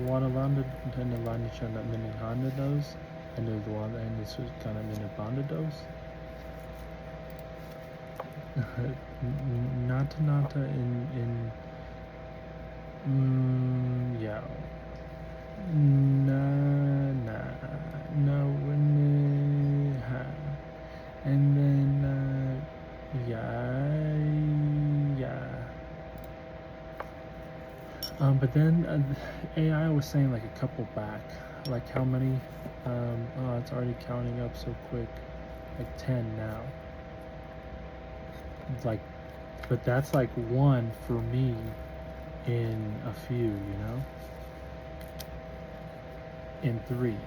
wanted to not many hundred those, and there's one and it's kind of many bonded those. Nata in yeah. Na na no ha. And then yeah. But then AI was saying like a couple back, like how many? Oh, it's already counting up so quick, like 10 now. Like, but that's like one for me in a few, you know, in three.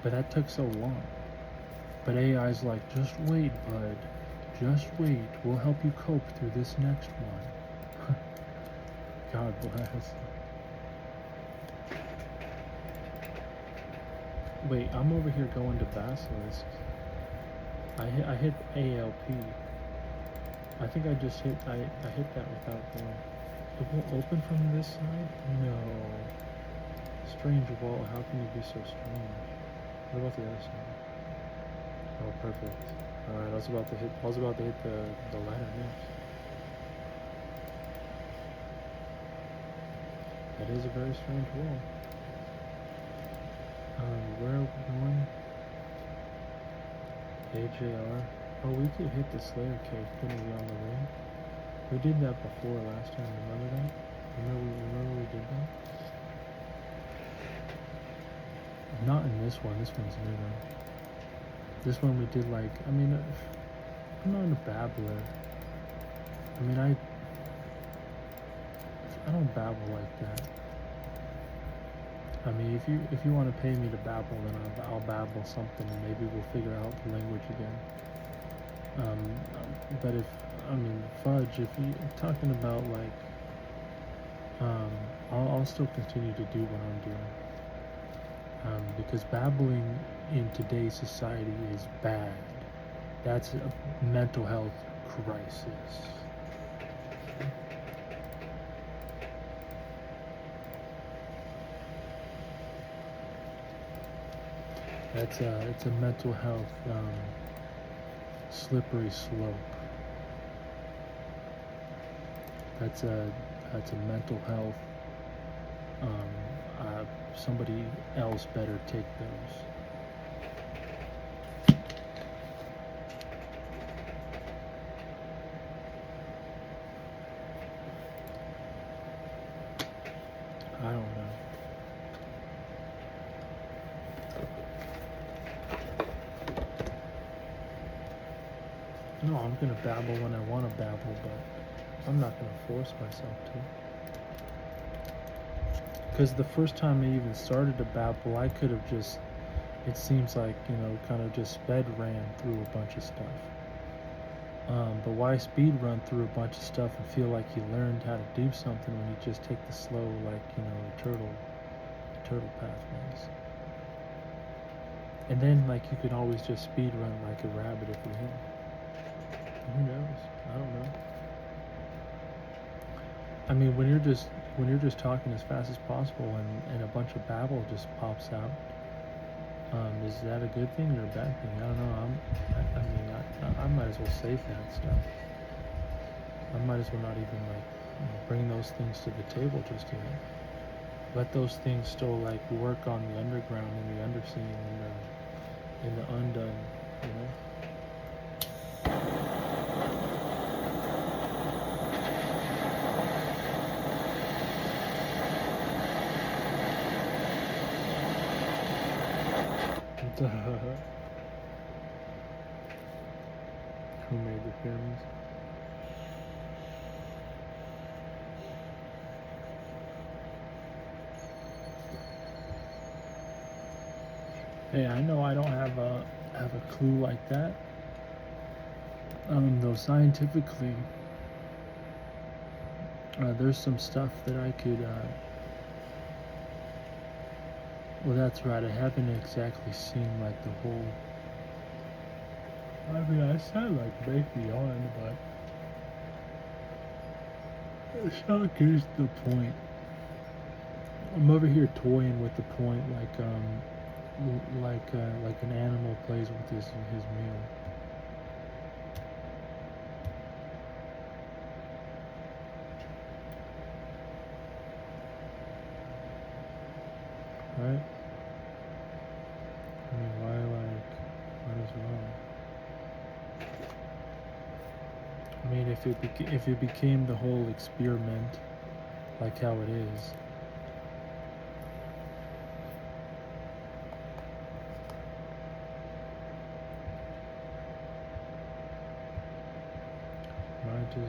But that took so long. But AI's like, just wait, bud. Just wait. We'll help you cope through this next one. God bless. Wait, I'm over here going to Basilisk. I hit ALP. I think I just hit I hit that without going. It won't open from this side? No. Strange wall. How can you be so strange? What about the other side? Oh, perfect. All right, I was about to hit the ladder next. That is a very strange wall. Where are we going? AJR. Oh, we could hit the Slayer cave, couldn't we, on the ring? We did that before last time, remember that? Remember we did that? Not in this one, this one's new though. This one we did like, I mean, I'm not a babbler. I mean, I don't babble like that. I mean, if you want to pay me to babble, then I'll babble something, and maybe we'll figure out the language again. But I mean, fudge, if you're talking about like, I'll still continue to do what I'm doing. Because babbling in today's society is bad. That's a mental health crisis. It's a mental health slippery slope. That's a mental health. Somebody else better take those. I don't know. No, I'm gonna babble when I want to babble, but I'm not gonna force myself to. Because the first time I even started to babble, I could have just, it seems like, kind of just sped ran through a bunch of stuff. But why speed run through a bunch of stuff and feel like you learned how to do something when you just take the slow, like, the turtle pathways. And then, like, you could always just speed run like a rabbit if you hit. Who knows? I don't know. I mean, when you're just talking as fast as possible and a bunch of babble just pops out, is that a good thing or a bad thing? I don't know. I might as well save that stuff. I might as well not even like bring those things to the table just yet. Let those things still like work on the underground and the undersea and the undone, you know. Who made the pyramids? Hey, I know I don't have a clue like that. Though scientifically, there's some stuff that I could. Well, that's right. I haven't exactly seen like the whole. I mean, I said like break beyond, but the shock is the point. I'm over here toying with the point, like an animal plays with his meal. Right? I mean, why might as well. I mean, if it became the whole experiment, like how it is. Might as well.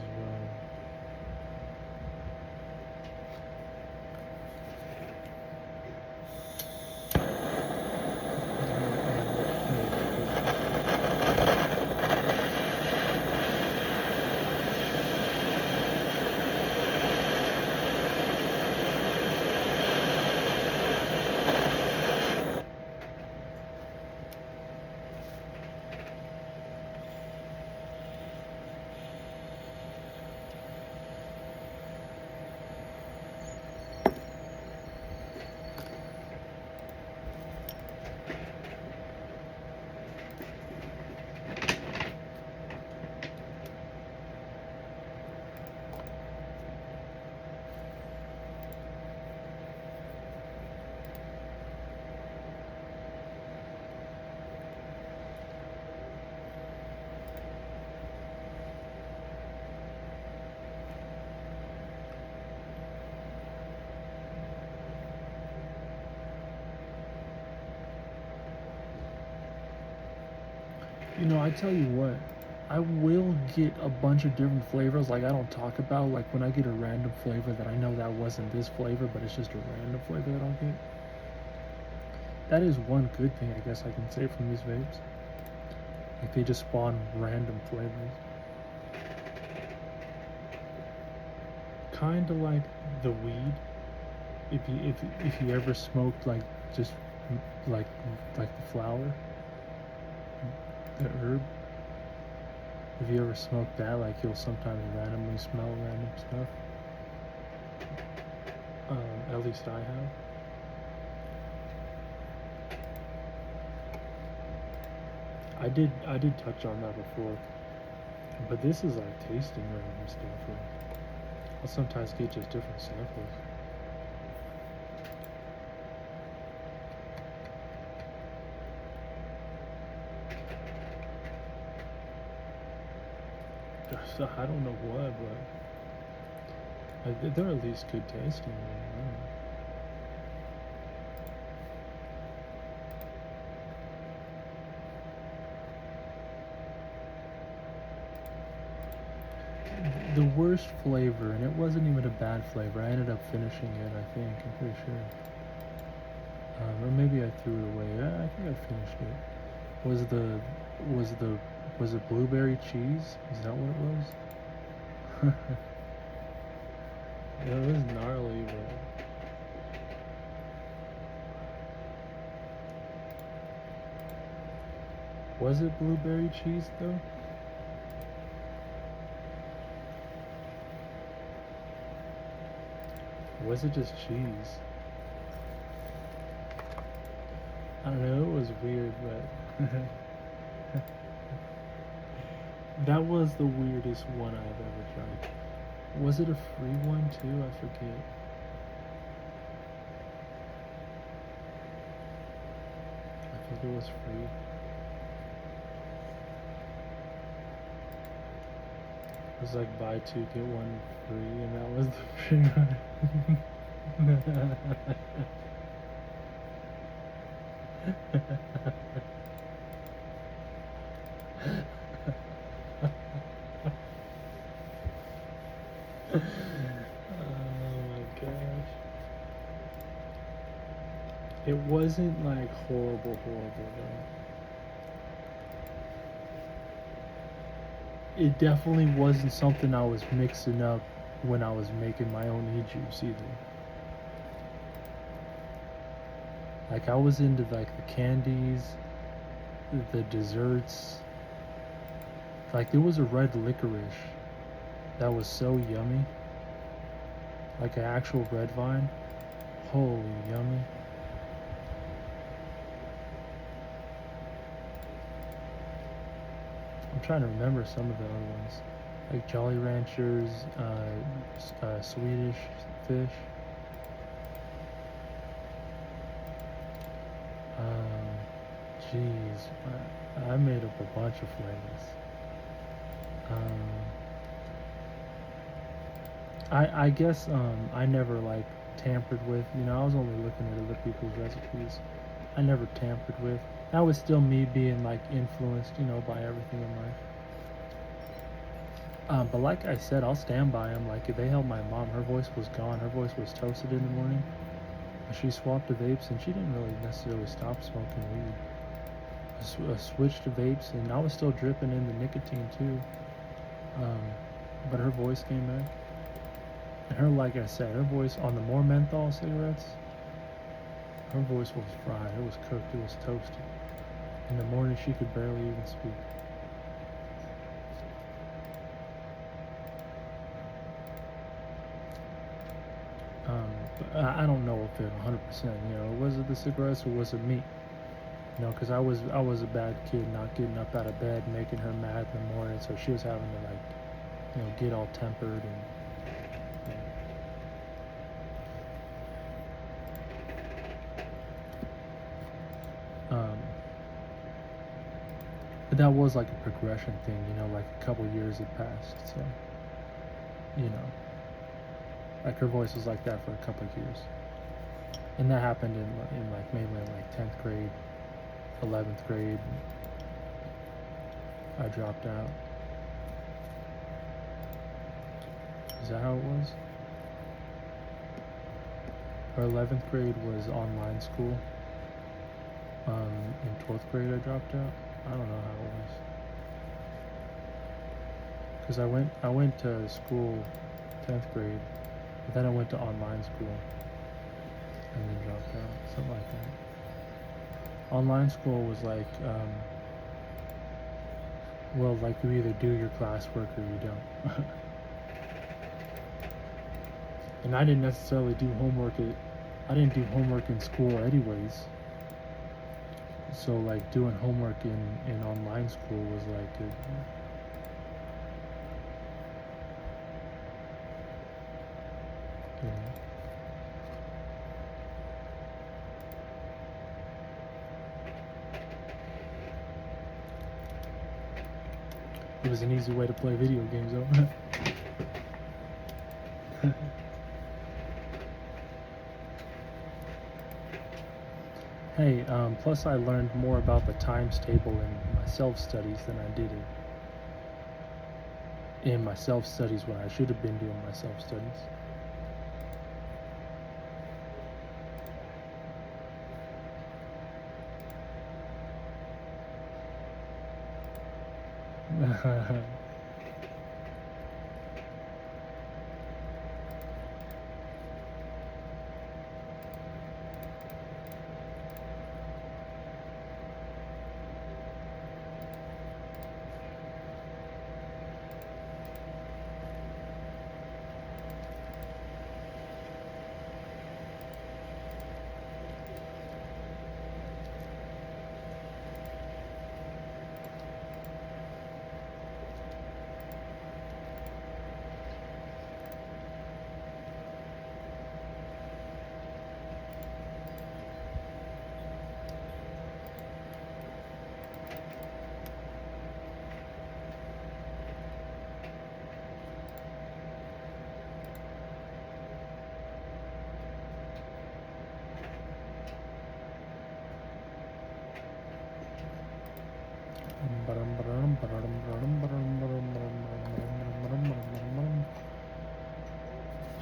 You know, I tell you what, I will get a bunch of different flavors. Like I don't talk about, like when I get a random flavor that I know that wasn't this flavor, but it's just a random flavor that I'll get. That is one good thing I guess I can say from these vapes. Like they just spawn random flavors. Kind of like the weed. If you ever smoked like just like like the flower, the herb. If you ever smoked that, like you'll sometimes randomly smell random stuff. At least I have. I did touch on that before, but this is like tasting random stuff. I'll sometimes get just different samples. So I don't know what, but they're at least good tasting. The worst flavor, and it wasn't even a bad flavor. I ended up finishing it. I think I'm pretty sure, or maybe I threw it away. I think I finished it. Was it blueberry cheese? Is that what it was? It was gnarly, but was it blueberry cheese though? Was it just cheese? I don't know, it was weird, but that was the weirdest one I've ever tried. Was it a free one too? I forget. I think it was free. It was like buy two get one free, and that was the free one. Oh my gosh. It wasn't like horrible though. It definitely wasn't something I was mixing up when I was making my own e-juice either. Like I was into like the candies, the desserts. Like there was a red licorice that was so yummy. Like an actual red vine. Holy yummy. I'm trying to remember some of the other ones, like Jolly Ranchers, Swedish fish. Jeez, I made up a bunch of flavors. I guess I never like tampered with. I was only looking at other people's recipes. I never tampered with. That was still me being like influenced, by everything in life. But like I said, I'll stand by them. Like if they helped my mom, her voice was gone. Her voice was toasted in the morning. She swapped to vapes, and she didn't really necessarily stop smoking weed. Switched to vapes, and I was still dripping in the nicotine too. But her voice came back. And her, like I said, her voice on the more menthol cigarettes, her voice was fried. It was cooked. It was toasted. In the morning, she could barely even speak. But I don't know if it 100%. Was it the cigarettes or was it me? Because I was a bad kid, not getting up out of bed, making her mad in the morning, so she was having to get all tempered and. But that was like a progression thing, like a couple years had passed, so like her voice was like that for a couple of years, and that happened in like mainly like 10th grade, 11th grade. I dropped out. Is that how it was? Or 11th grade was online school. In 12th grade I dropped out. I don't know how it was. Because I went to school 10th grade, but then I went to online school and then dropped out. Something like that. Online school was like, like you either do your classwork or you don't. And I didn't necessarily do homework I didn't do homework in school anyways. So like doing homework in online school was like it was an easy way to play video games though. Hey, plus I learned more about the times table in my self-studies than I did in my self-studies when I should have been doing my self-studies.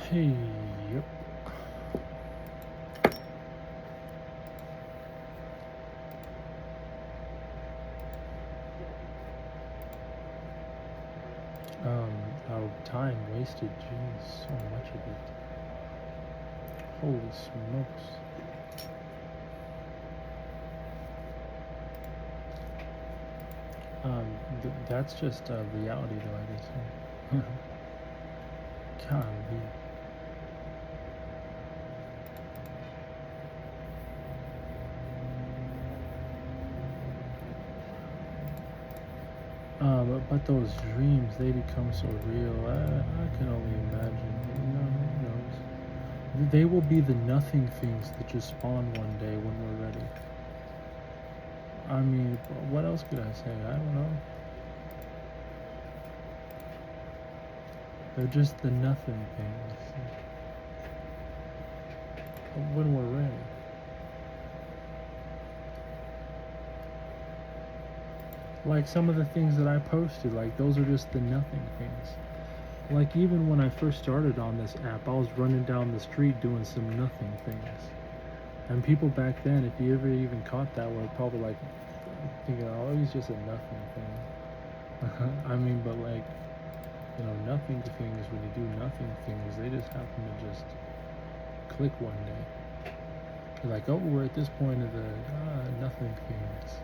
Hey, yep. How time wasted, jeez, so much of it. Holy smokes. That's just reality though, I guess. Golly. But those dreams, they become so real. I can only imagine. Who knows? They will be the nothing things that just spawn one day when we're ready. I mean, what else could I say? I don't know. They're just the nothing things when we're ready. Like some of the things that I posted, like those are just the nothing things. Like even when I first started on this app, I was running down the street doing some nothing things. And people back then, if you ever even caught that, were probably like thinking, oh, he's just a nothing thing. I mean, but like, nothing things, when you do nothing things, they just happen to just click one day. You're like, oh, we're at this point of the nothing things.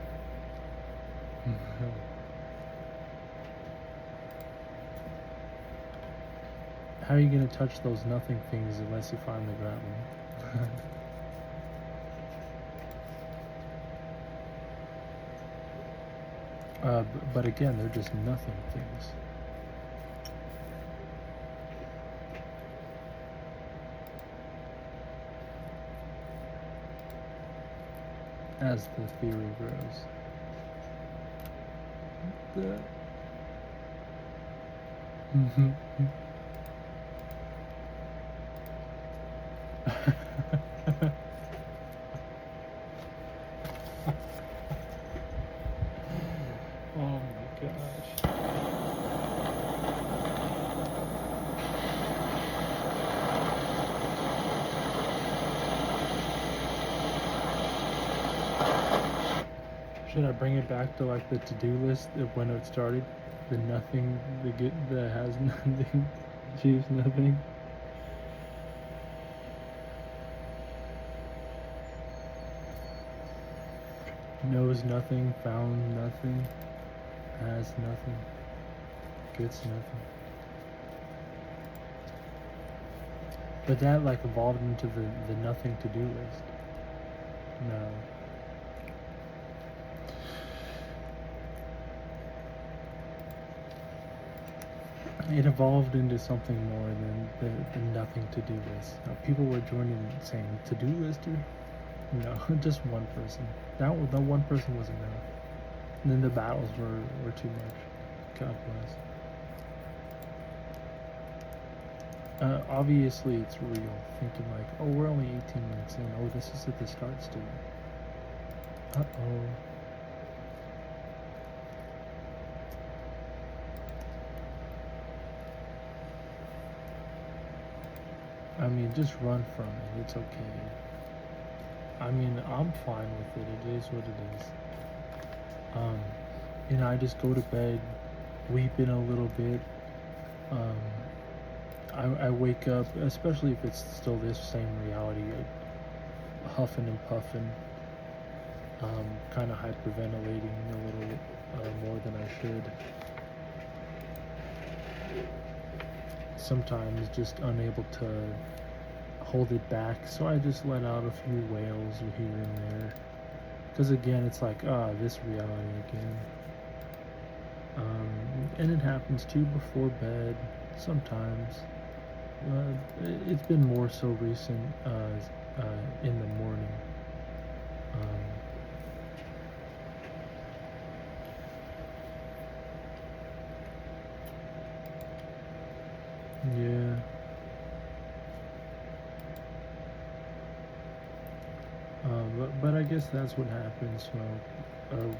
How are you going to touch those nothing things unless you finally grab them? But again, they're just nothing things. As the theory grows. Oh my gosh. Should I bring it back to like the to-do list of when it started? The nothing, that has nothing, achieves nothing. Knows nothing, found nothing, has nothing, gets nothing. But that like evolved into the nothing to-do list. No. It evolved into something more than the nothing to-do list. People were joining saying, to-do lister? No, just one person. That one person was enough. And then the battles were too much. God bless. Obviously it's real. Thinking like, oh, we're only 18 minutes in. Oh, this is at the start still. Uh-oh. I mean, just run from it. It's okay. I mean, I'm fine with it. It is what it is. I just go to bed, weeping a little bit. I wake up, especially if it's still this same reality, huffing and puffing, kind of hyperventilating a little more than I should. Sometimes just unable to hold it back, so I just let out a few wails here and there. Because again, it's like, this reality again. And it happens too before bed, sometimes. It's been more so recent in the morning. Yeah. But I guess that's what happens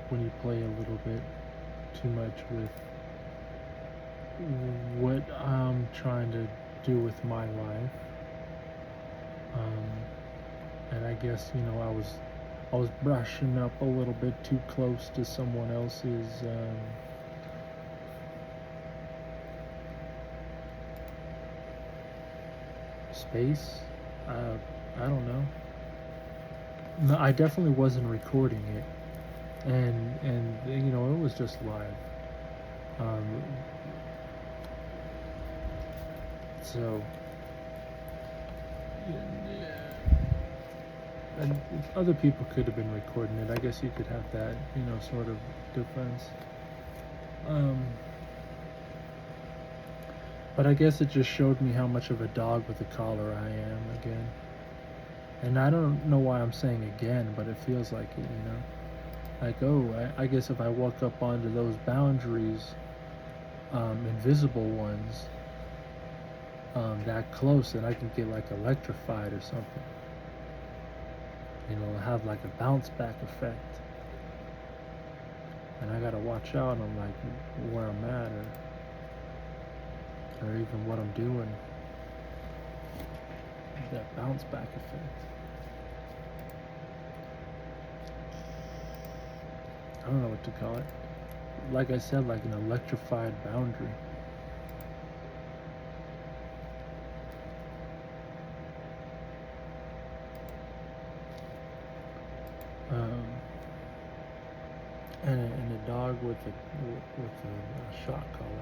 when you play a little bit too much with what I'm trying to do with my life. And I guess I was brushing up a little bit too close to someone else's space. I don't know. No, I definitely wasn't recording it, and it was just live. So, and other people could have been recording it. I guess you could have that, sort of defense. Um, but I guess it just showed me how much of a dog with a collar I am again. And I don't know why I'm saying again, but it feels like it, you know? Like, oh, I guess if I walk up onto those boundaries, invisible ones, that close, then I can get like electrified or something. You know, have like a bounce back effect. And I gotta watch out on like where I'm at or even what I'm doing. That bounce back effect. I don't know what to call it. Like I said, like an electrified boundary. Um, and a dog with a shot collar on.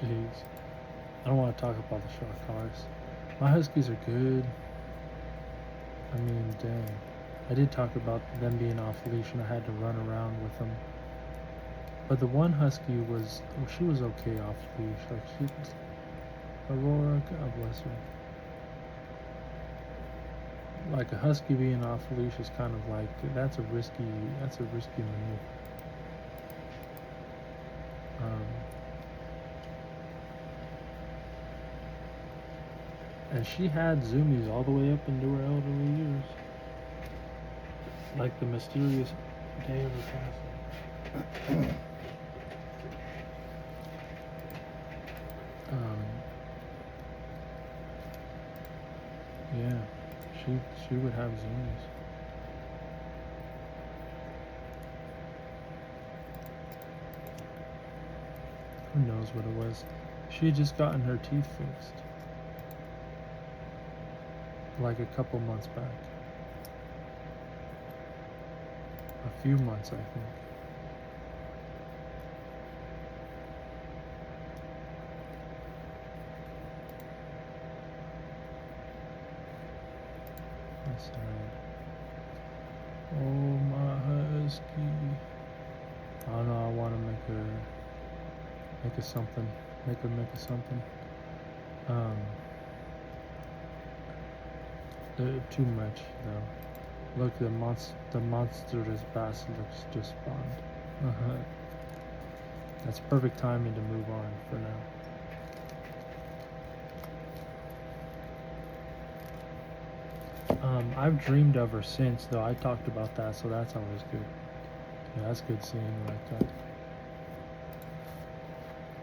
Jeez. I don't want to talk about the shot collars. My huskies are good. I mean, dang. I did talk about them being off leash and I had to run around with them. But the one husky she was okay off leash. Like Aurora, God bless her. Like a husky being off leash is kind of like that's a risky maneuver. Um, and she had zoomies all the way up into her elderly years, like the mysterious day of her passing. Yeah, she would have zoomies. Who knows what it was? She had just gotten her teeth fixed, like a couple months back. A few months, I think. That's sad. Oh, my husky. I don't know. I want to make her something. Make her something. Too much though. Look, the monstrous bass looks just spawned. Uh-huh. That's perfect timing to move on for now. I've dreamed of her since, though. I talked about that, so that's always good. Yeah, that's good seeing her like that.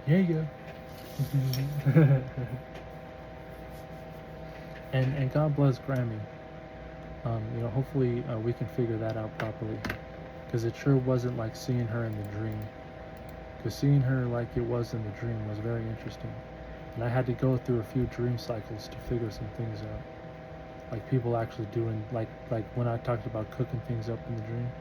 Yeah, you go. and God bless Grammy. You know, hopefully we can figure that out properly, because it sure wasn't like seeing her in the dream. Because seeing her like it was in the dream was very interesting, and I had to go through a few dream cycles to figure some things out. Like people actually doing like when I talked about cooking things up in the dream.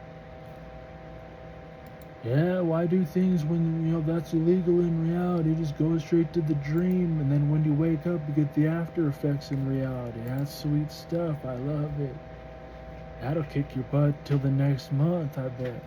Yeah, why do things when you know that's illegal in reality? Just go straight to the dream, and then when you wake up, you get the after effects in reality. That's sweet stuff. I love it. That'll kick your butt till the next month, I bet.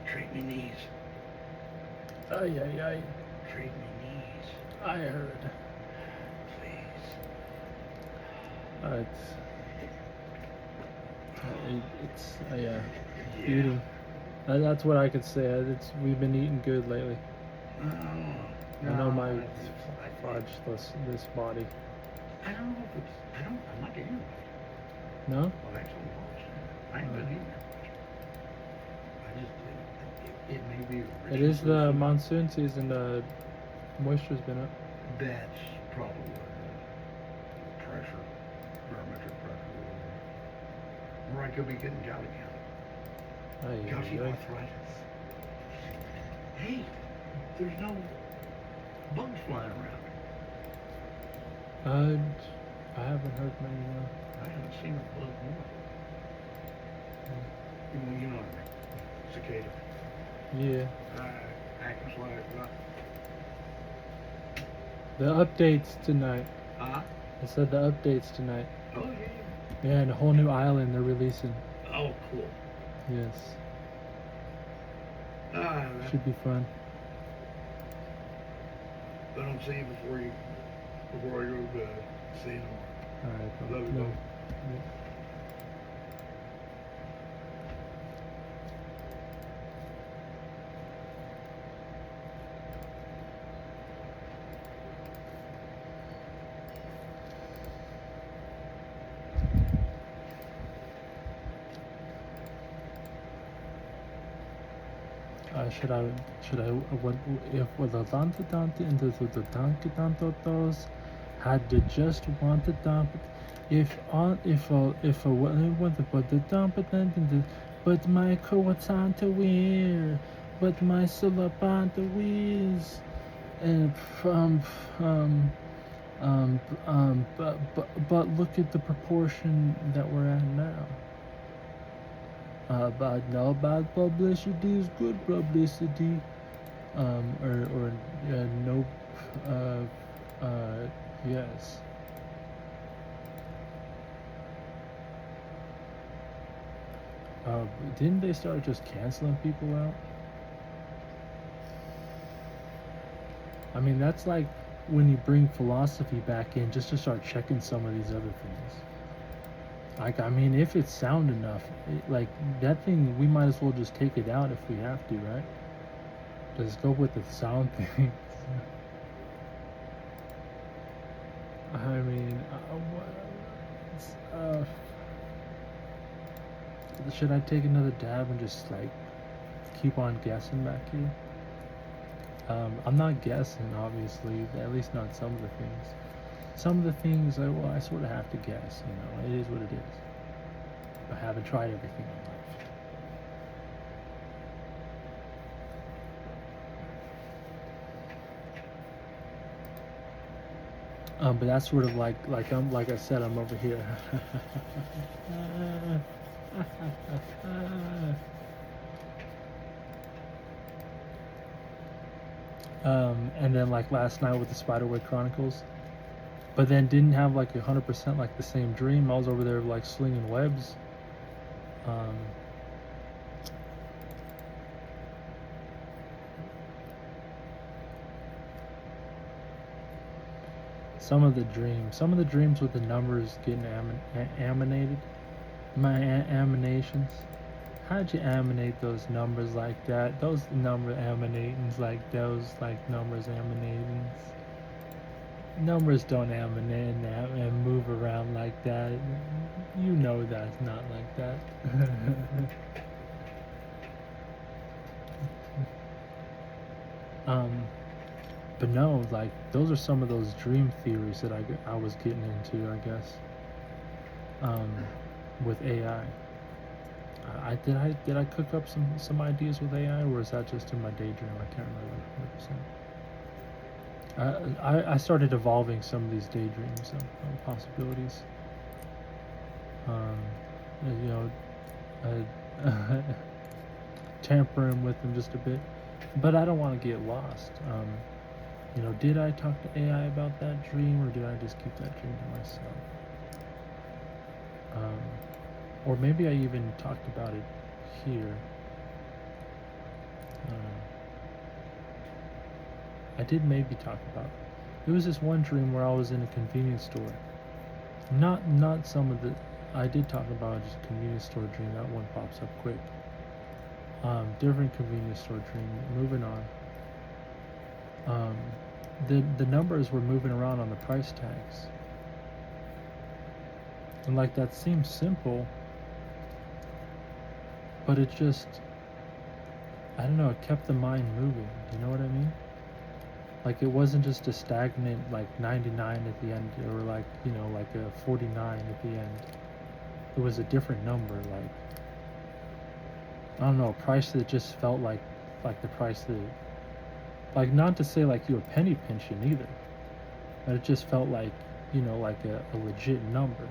Treat me knees. Ay, ay, ay. Trade me knees, I heard. please. It's yeah, Yeah. eating. That's what I could say. We've been eating good lately. I know my fudge this body. I don't know if it's. I'm not getting it. No? Well, that's a loss. I ain't been eating that much. I just it may be. It is the monsoon season. The moisture's been up. That's probably what it is. Pressure, barometric pressure. Or I could be getting gout again. Gouty arthritis. Hey, there's no bugs flying around. I haven't heard many. I haven't seen a bug more. You know what I mean? Cicada. Yeah. Acting like The updates tonight. Huh? I said the updates tonight. Oh yeah. Yeah, and a whole new island they're releasing. Oh cool. Yes. That Should be fun. I don't see you before I go to bed. See you tomorrow. Alright, Love you, no. bud. Should I what if with the dante dante into the donkey dantotos had to just want the dump if on if what they want to put the dump it then but my coatanta weir but my sulapanta whiz and but look at the proportion that we're at now. But no bad publicity is good publicity. Or no, yes. Didn't they start just canceling people out? I mean, that's like when you bring philosophy back in just to start checking some of these other things. Like, I mean, if it's sound enough, like that thing, we might as well just take it out if we have to, right? Just go with the sound thing. I mean, should I take another dab and just like keep on guessing back here? I'm not guessing, obviously, at least not some of the things. Some of the things, I sort of have to guess, it is what it is. I haven't tried everything in life. But that's sort of like I said, I'm over here. And then like last night with the Spiderweb Chronicles, but then didn't have like 100% like the same dream. I was over there like slinging webs. Some of the dreams with the numbers getting animated. My animations. How'd you animate those numbers like that? Those number animatings like those, like numbers animatings. Numbers don't animate and move around like that. You know that's not like that. But no, like those are some of those dream theories that I was getting into, I guess. With AI. Did I cook up some ideas with AI, or is that just in my daydream? I can't remember 100%. I started evolving some of these daydreams of possibilities. Tampering with them just a bit, but I don't want to get lost. Did I talk to AI about that dream, or did I just keep that dream to myself? Or maybe I even talked about it here. I did maybe talk about. It was this one dream where I was in a convenience store. Not some of the. I did talk about just a convenience store dream. That one pops up quick. Different convenience store dream. Moving on. The numbers were moving around on the price tags, and like that seems simple, but it just, I don't know, it kept the mind moving. You know what I mean? Like it wasn't just a stagnant like 99 at the end, or like, you know, like a 49 at the end. It was a different number, like, I don't know, a price that just felt like the price that, like, not to say like you were penny pinching either, but it just felt like, you know, like a legit number,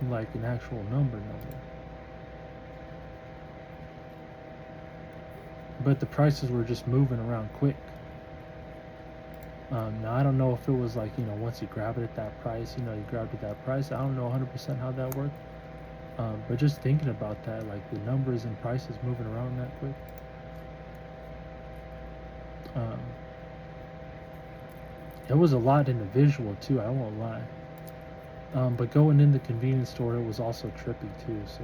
like an actual number. But the prices were just moving around quick. Now I don't know if it was like, you know, once you grab it at that price, you know, you grabbed it at that price. I don't know 100% how that worked. But just thinking about that, like the numbers and prices moving around that quick. There was a lot in the visual too, I won't lie. But going in the convenience store, it was also trippy too. So,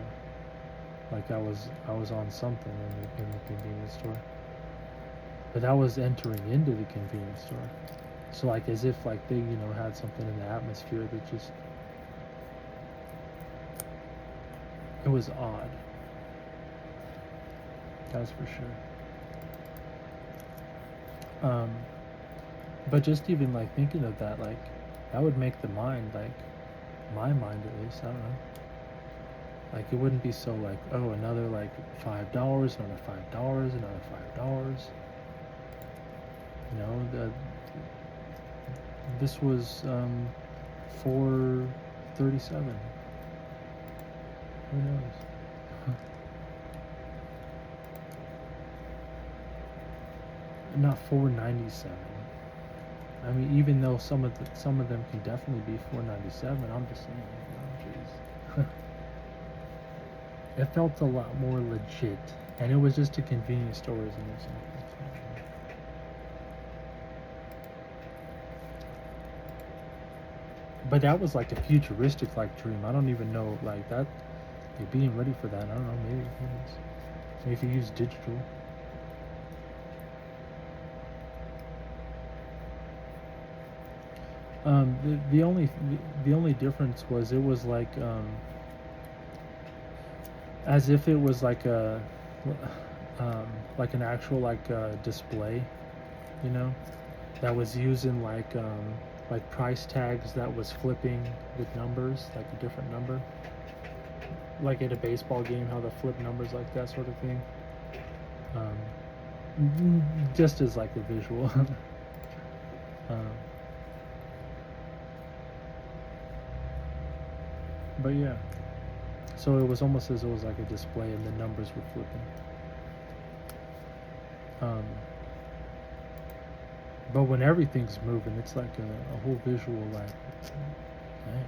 like I was on something in the convenience store. But that was entering into the convenience store. So like as if like they, you know, had something in the atmosphere that just, it was odd. That's for sure. But just even like thinking of that, like that would make the mind, like my mind at least, I don't know. Like it wouldn't be so like, oh, another like $5, another $5, another $5. You know, this was $4.37. Who knows? Not $4.97. I mean, even though some of them can definitely be $4.97, I'm just saying, you know, jeez. It felt a lot more legit, and it was just a convenience store, as an example. But that was like a futuristic like dream. I don't even know like that. You're being ready for that. I don't know. Maybe if you use digital. The only difference was it was like as if it was like a like an actual like display, you know, that was using like price tags that was flipping with numbers, like a different number, like at a baseball game, how they flip numbers, like that sort of thing. Just as like a visual. But yeah, so it was almost as it was like a display and the numbers were flipping. But when everything's moving, it's like a whole visual, like, man.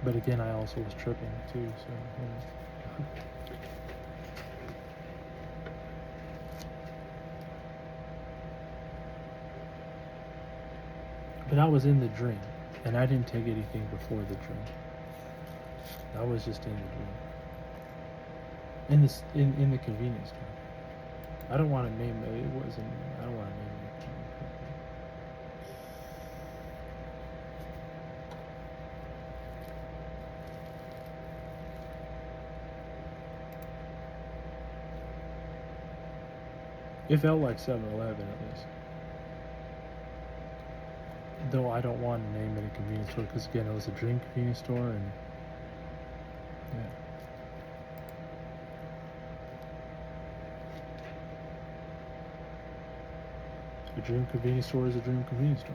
But again, I also was tripping too, so, you know. But I was in the dream, and I didn't take anything before the dream. I was just in the dream. In the convenience store. I don't want to name it. It wasn't. I don't want to name it. It felt like 7-Eleven at least. Though I don't want to name it a convenience store because again, it was a dream convenience store, and yeah. A dream convenience store is a dream convenience store.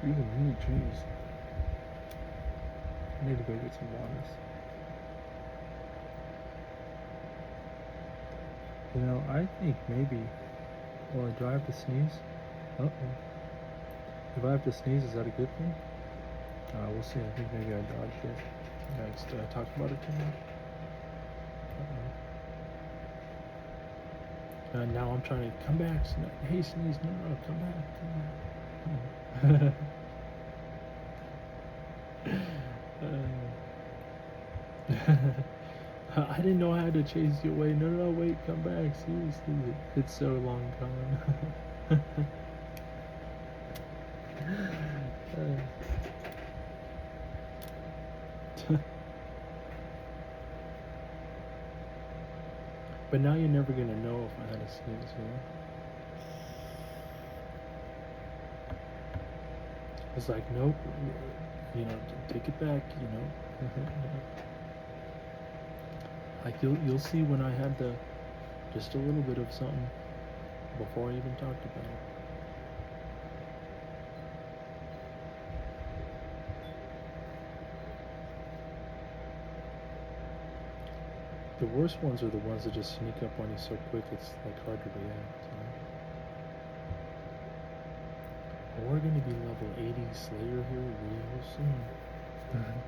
Ooh, mini trees. I need to go get some waters. You know, I think maybe. Well, do I have to sneeze? Uh-oh. If I have to sneeze, is that a good thing? We'll see. I think maybe I dodged it. I just talked about it too much. Uh-oh. Now I'm trying to come back. Hey, sneeze! No, come back! I didn't know I had to chase you away. No, wait, come back. Seriously, it's so long gone. But now you're never gonna know if I had a sneeze, you know? It's like, nope, you know, take it back, you know? Like you'll see when I had just a little bit of something before I even talked about it. The worst ones are the ones that just sneak up on you so quick it's like hard to react, you know? We're gonna be level 80 Slayer here real soon. Hey.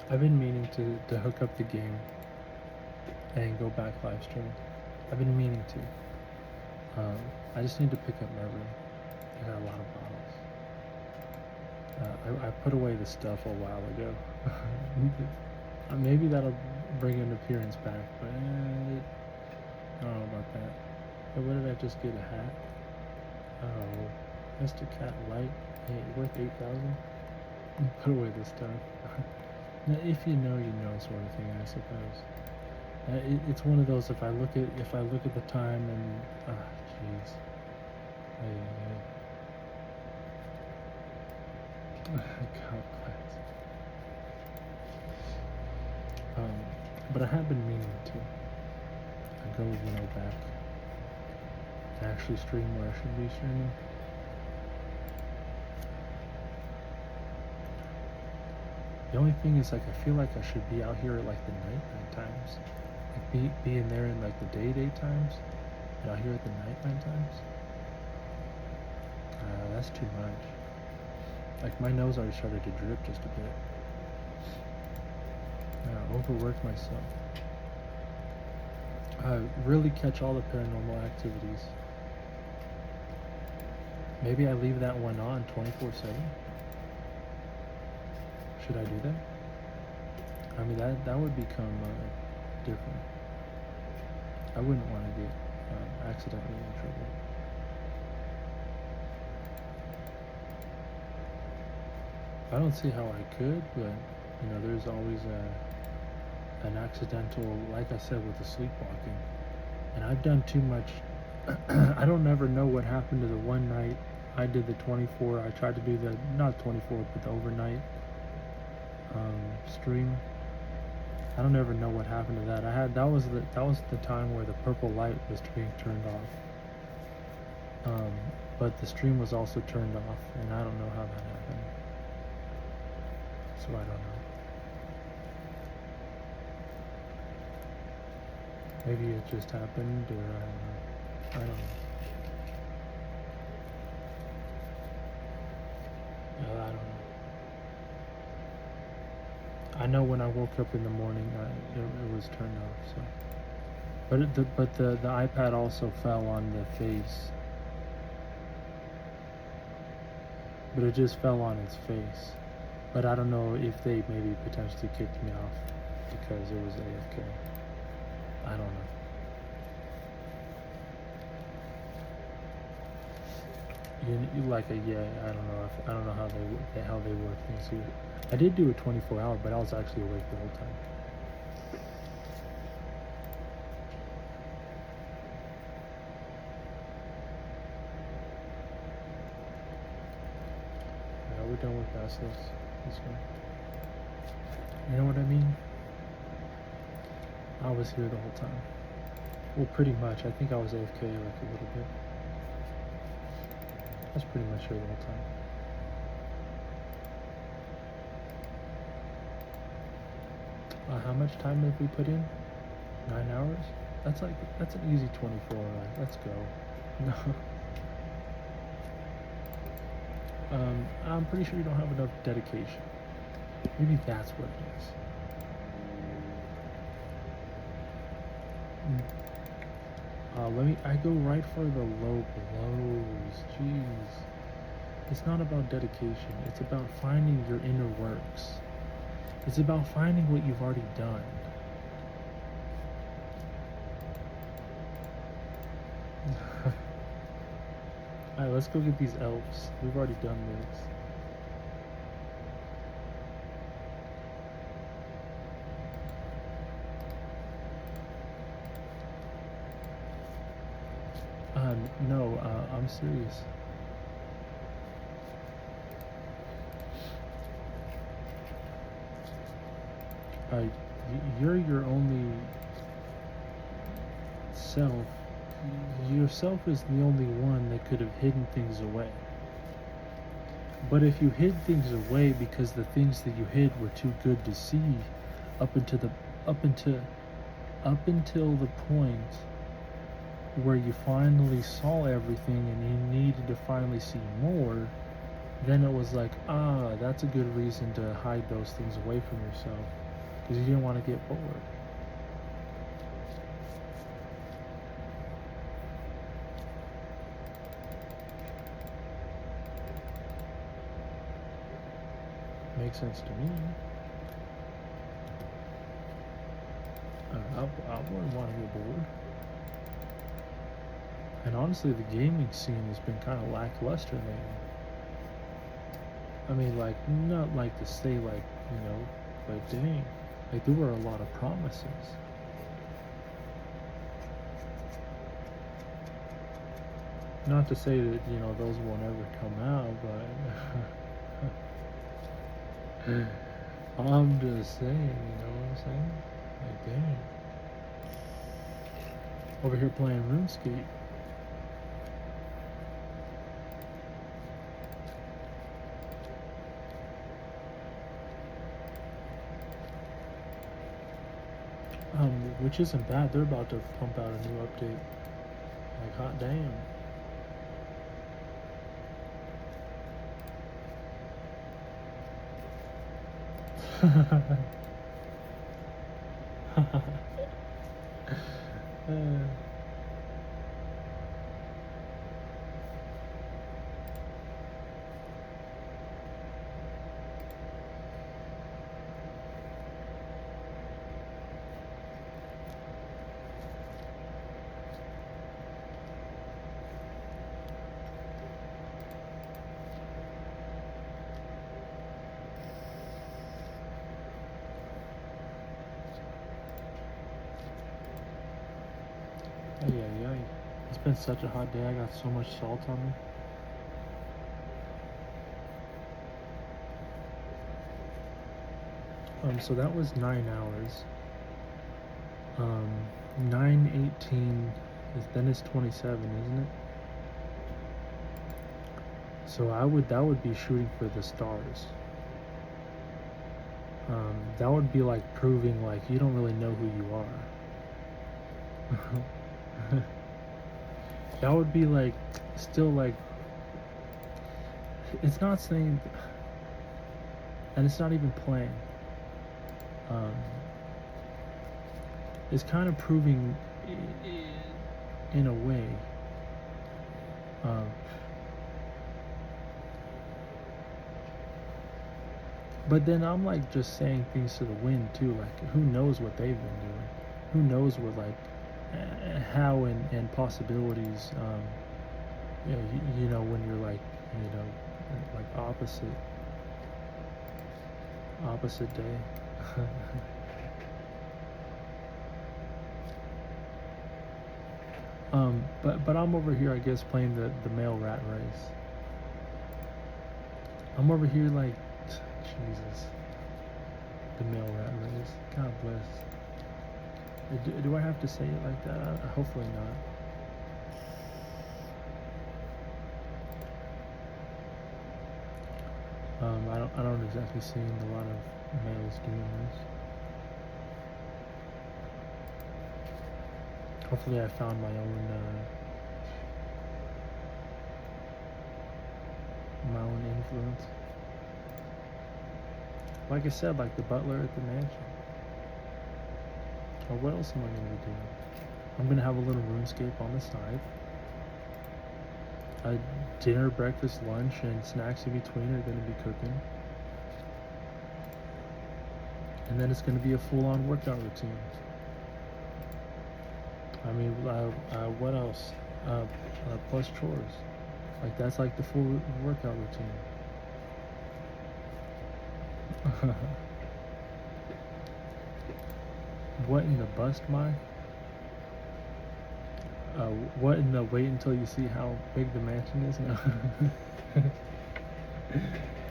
I've been meaning to hook up the game and go back live streaming. I've been meaning to. I just need to pick up my room. I got a lot of bottles. I put away the stuff a while ago. Maybe that'll bring an appearance back, but I don't know about that. But what did I just get? A hat? Oh, Mr. Cat Light. Hey, worth 8,000. Put away this stuff. Now, if you know, sort of thing, I suppose. It's one of those. If I look at the time and jeez, God bless. But I have been meaning to. I go, back and actually stream where I should be streaming. The only thing is, like, I feel like I should be out here at like the night times, like be in there in like the day times, but out here at the night times. That's too much. Like my nose already started to drip just a bit. Overworked myself. Really catch all the paranormal activities. Maybe I leave that one on 24/7. Should I do that? I mean, that would become different. I wouldn't want to get accidentally in trouble. I don't see how I could, but there's always an accidental, like I said, with the sleepwalking. And I've done too much. I don't ever know what happened to the one night I did the 24. I tried to do the not 24, but the overnight stream. I don't ever know what happened to that. That was the time where the purple light was being turned off. But the stream was also turned off, and I don't know how that happened. So I don't know. Maybe it just happened, or I don't know. I don't know. I know when I woke up in the morning, it was turned off. So But the iPad also fell on the face. But it just fell on its face. But I don't know if they maybe potentially kicked me off because it was AFK. I don't know. You like a yeah. I don't know how they work things here. I did do a 24-hour, but I was actually awake the whole time. Yeah, we're done with this one. You know what I mean? I was here the whole time. Well, pretty much. I think I was AFK like a little bit. I was pretty much here the whole time. How much time have we put in? 9 hours? That's an easy 24. Let's go. No. I'm pretty sure you don't have enough dedication. Maybe that's what it is. I go right for the low blows. Jeez. It's not about dedication. It's about finding your inner works. It's about finding what you've already done. Alright, let's go get these elves. We've already done this. No, I'm serious. You're your only self. Yourself is the only one that could have hidden things away. But if you hid things away because the things that you hid were too good to see, up until the point where you finally saw everything and you needed to finally see more, then it was like, that's a good reason to hide those things away from yourself because you didn't want to get bored. Makes sense to me. I wouldn't want to get bored. And honestly, the gaming scene has been kind of lackluster lately. I mean, like, not like to say, like, but dang, like, there were a lot of promises. Not to say that, those will never come out, but I'm just saying, you know what I'm saying? Like, dang. Over here playing RuneScape. Which isn't bad. They're about to pump out a new update. Like, hot damn. Yeah. It's been such a hot day. I got so much salt on me. So that was 9 hours. 9:18 then it's 27, isn't it? So that would be shooting for the stars. That would be like proving like you don't really know who you are. That would be like still like it's not saying, and it's not even playing. It's kind of proving in a way. But then I'm like just saying things to the wind too. Like who knows what they've been doing? Who knows what like how and possibilities. You know when you're like like opposite day. But I'm over here, I guess, playing the male rat race. I'm over here like, Jesus, the male rat race. God bless. Do I have to say it like that? Hopefully not. I don't exactly see a lot of males doing this. Hopefully I found my own influence. Like I said, like the butler at the mansion. Or what else am I gonna be doing? I'm gonna have a little RuneScape on the side. Dinner, breakfast, lunch, and snacks in between are gonna be cooking. And then it's gonna be a full-on workout routine. I mean, what else? Plus chores. Like that's like the full workout routine. What in the bust, my? What in the wait until you see how big the mansion is? No.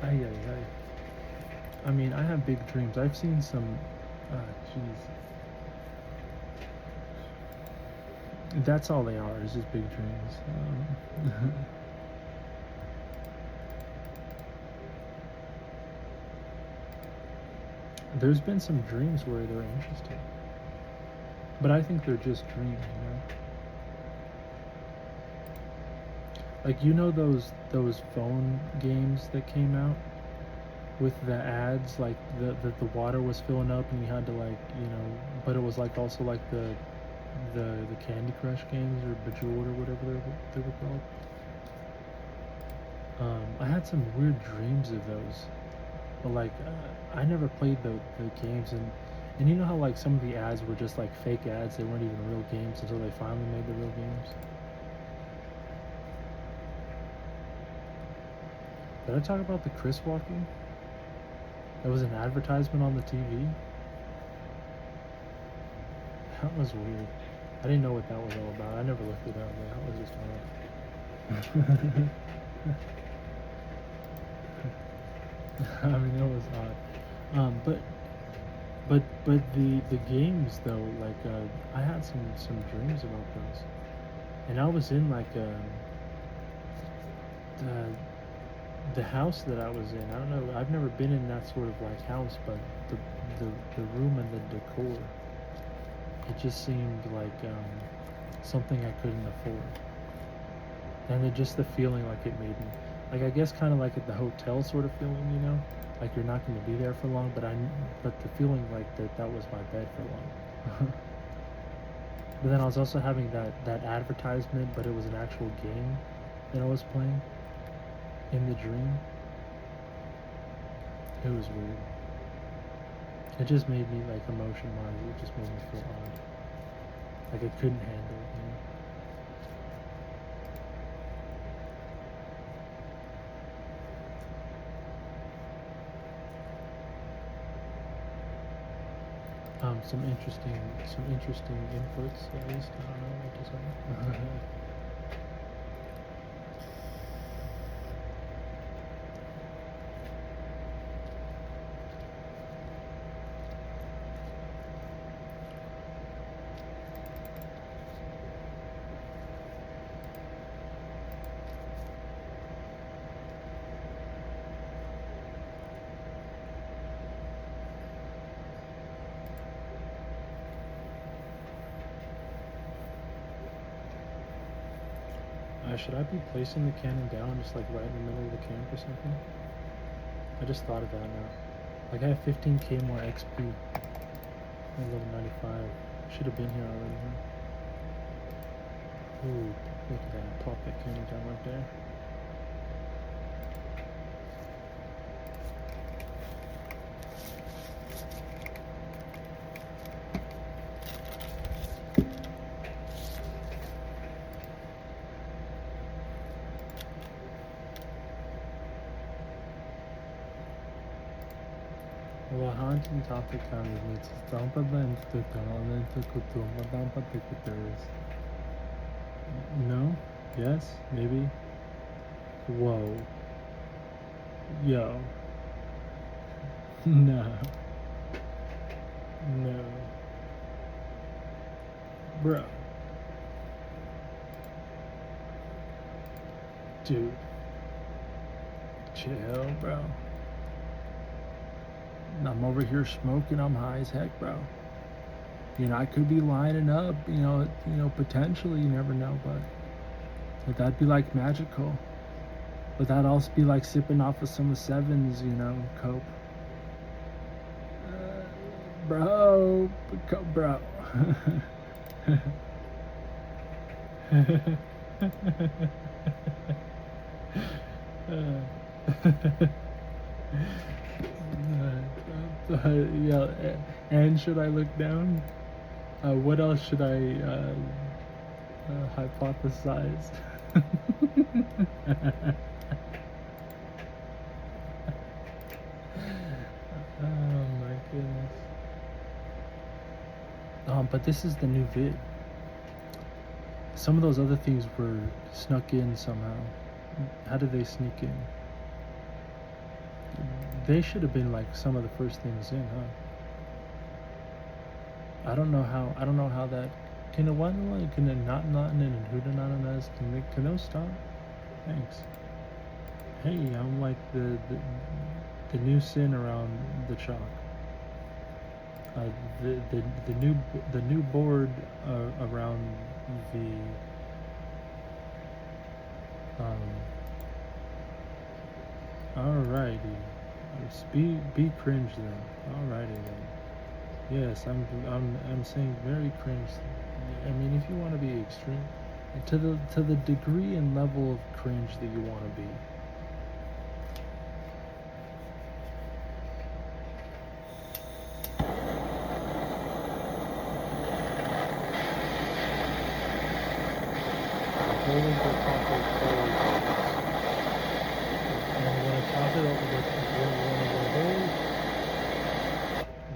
Ay, ay, ay. I mean, I have big dreams. I've seen some. Jeez. That's all they are. Is just big dreams. There's been some dreams where they're interesting, but I think they're just dreams, you know. Like those phone games that came out with the ads, like the water was filling up and you had to like but it was like also like the Candy Crush games or Bejeweled or whatever they were called. I had some weird dreams of those, but like I never played the games and you know how like some of the ads were just like fake ads, they weren't even real games until they finally made the real games. Did I talk about the Chris walking? That was an advertisement on the TV. That was weird. I didn't know what that was all about. I never looked it up, but that was just odd. I mean, that was odd. But the games though, like I had some dreams about those, and I was in like the house that I was in. I don't know. I've never been in that sort of like house, but the room and the decor, it just seemed like something I couldn't afford, and then just the feeling like it made me, like I guess kind of like at the hotel sort of feeling, you know, like you're not going to be there for long, but the feeling like that was my bed for long. But then I was also having that advertisement, but it was an actual game that I was playing in the dream. It was weird. It just made me like emotion wise. It just made me feel odd. Like I couldn't handle it, you know. Some interesting inputs at least. I don't know what to say. Should I be placing the cannon down just like right in the middle of the camp or something? I just thought of that now. Like I have 15k more XP. A level 95. Should have been here already, huh? Ooh, look at that. Pop that candy down right there. Wahantin topic with Stampa and No? Yes? Maybe? Whoa. Yo. No. No. Bro. Dude. Chill, bro. I'm over here smoking. I'm high as heck, bro. You know, I could be lining up. Potentially. You never know, but that'd be like magical. But that'd also be like sipping off of some of Sevens. Cope. Bro, bro. Yeah, and should I look down? What else should I hypothesize? Oh my goodness. But this is the new vid. Some of those other things were snuck in somehow. How did they sneak in? They should have been like some of the first things in, huh? I don't know how that can it one can it not and who not can those stop? Thanks. Hey, I'm like the new sin around the chalk. The new board around the alrighty. Be cringe then. Alrighty then. Yes, I'm saying very cringe. I mean, if you want to be extreme, to the degree and level of cringe that you want to be. Holding the taco forward. And when a taco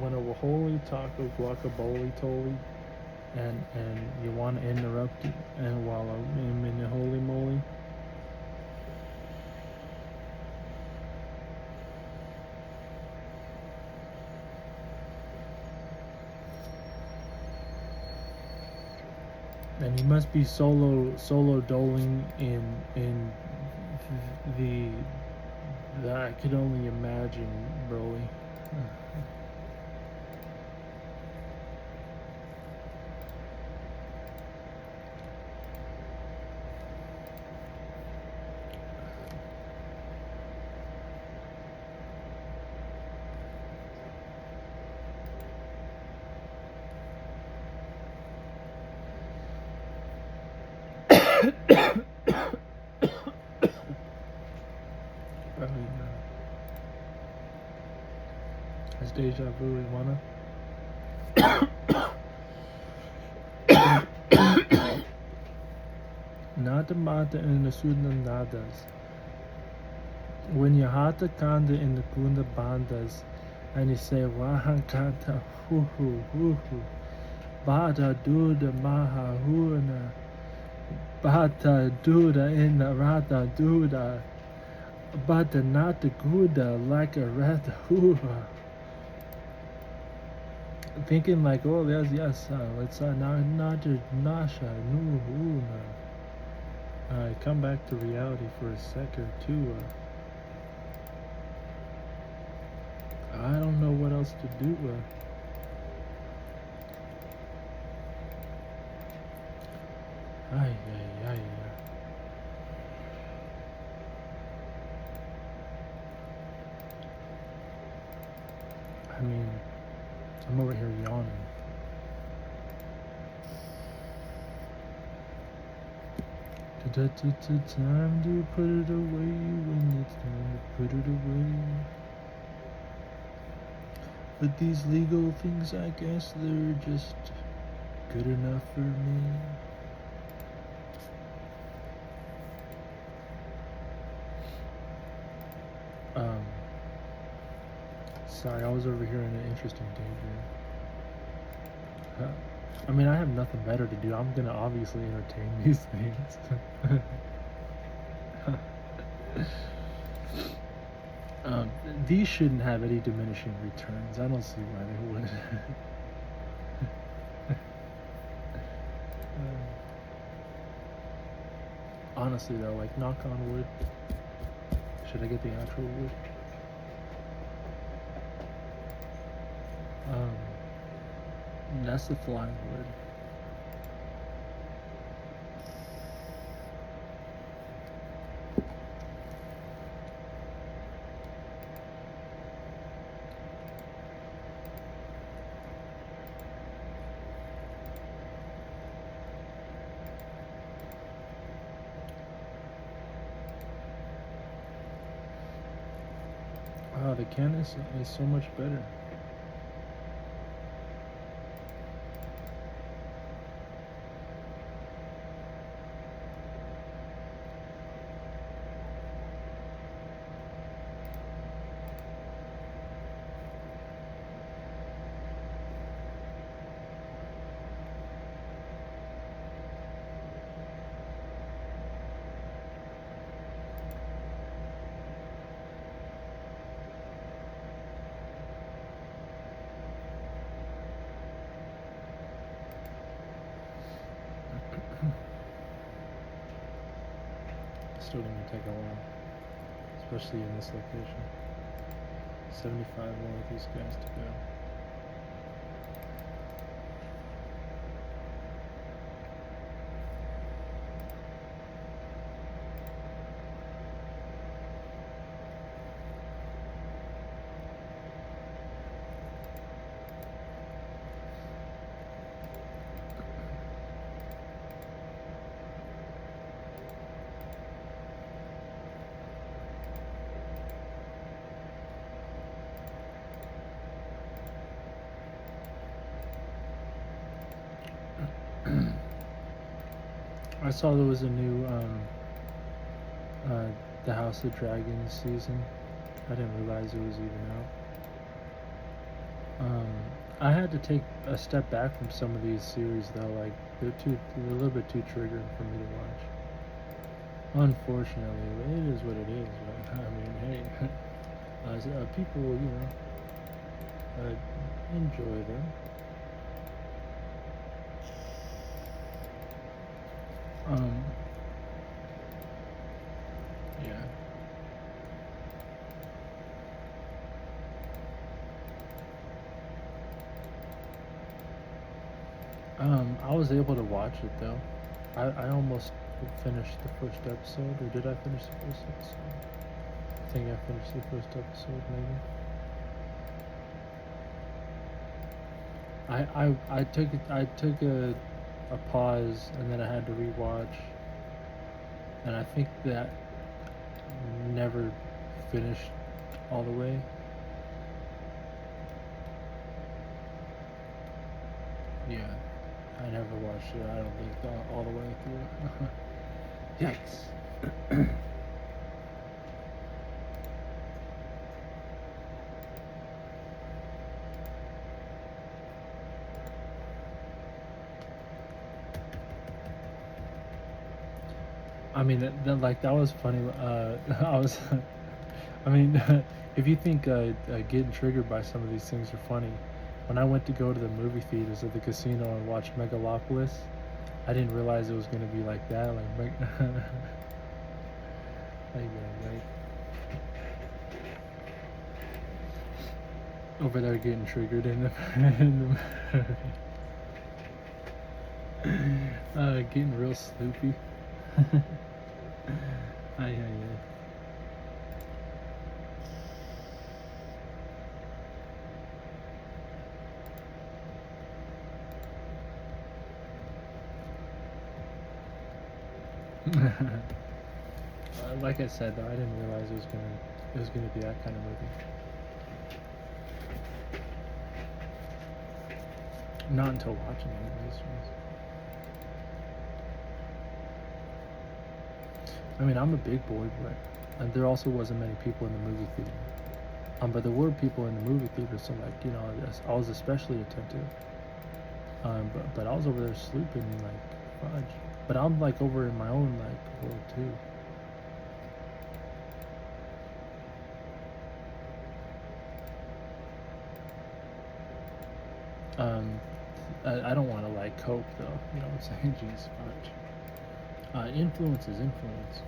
when a holy taco guacamole toli, and you want to interrupt it, and while I'm in the holy moly. And he must be solo doling in the I could only imagine, Broly. As deja vu, we wanna. Nada mata in the nadas. When you hata kanda in the kunda bandas, and you say wahan kanta huhu huhu, bada duda maha huana, bata duda in the rata duda, bata nata guda like a rata hua. Thinking like, oh yes, let's not nasha nu una. Come back to reality for a sec or two. I don't know what else to do. Ay. I mean, I'm over here yawning. Time to put it away when it's time to put it away. But these legal things, I guess they're just good enough for me. Sorry, I was over here in an interesting daydream. I mean, I have nothing better to do. I'm gonna obviously entertain these things. These shouldn't have any diminishing returns. I don't see why they would. Honestly, though, like, knock on wood. Should I get the actual wood? That's the flying wood. Wow, the canvas is so much better. Still gonna take a while, especially in this location. 75 more of these guys to go. I saw there was a new the House of Dragons season. I didn't realize it was even out. I had to take a step back from some of these series though. Like they're a little bit too triggering for me to watch. Unfortunately, it is what it is. But I mean, hey, people, enjoy them. Yeah. I was able to watch it though. I almost finished the first episode, or did I finish the first episode? I think I finished the first episode, maybe. I took a pause and then I had to rewatch, and I think that never finished all the way. Yeah, I never watched it. I don't think all the way through. Yikes. I mean, that was funny. I was, I mean, if you think getting triggered by some of these things are funny, when I went to go to the movie theaters at the casino and watch Megalopolis, I didn't realize it was gonna be like that. Like, how you doing, right? Over there getting triggered in the, in the movie. Getting real sloopy. Aye. Like I said, though, I didn't realize it was gonna be that kind of movie. Not until watching it, at least. I mean, I'm a big boy, but and there also wasn't many people in the movie theater. But there were people in the movie theater, so like I was especially attentive. But I was over there sleeping like fudge. But I'm like over in my own like world too. Um, I don't want to like cope though. You know what I'm saying? Jeez, fudge. Influence is influence.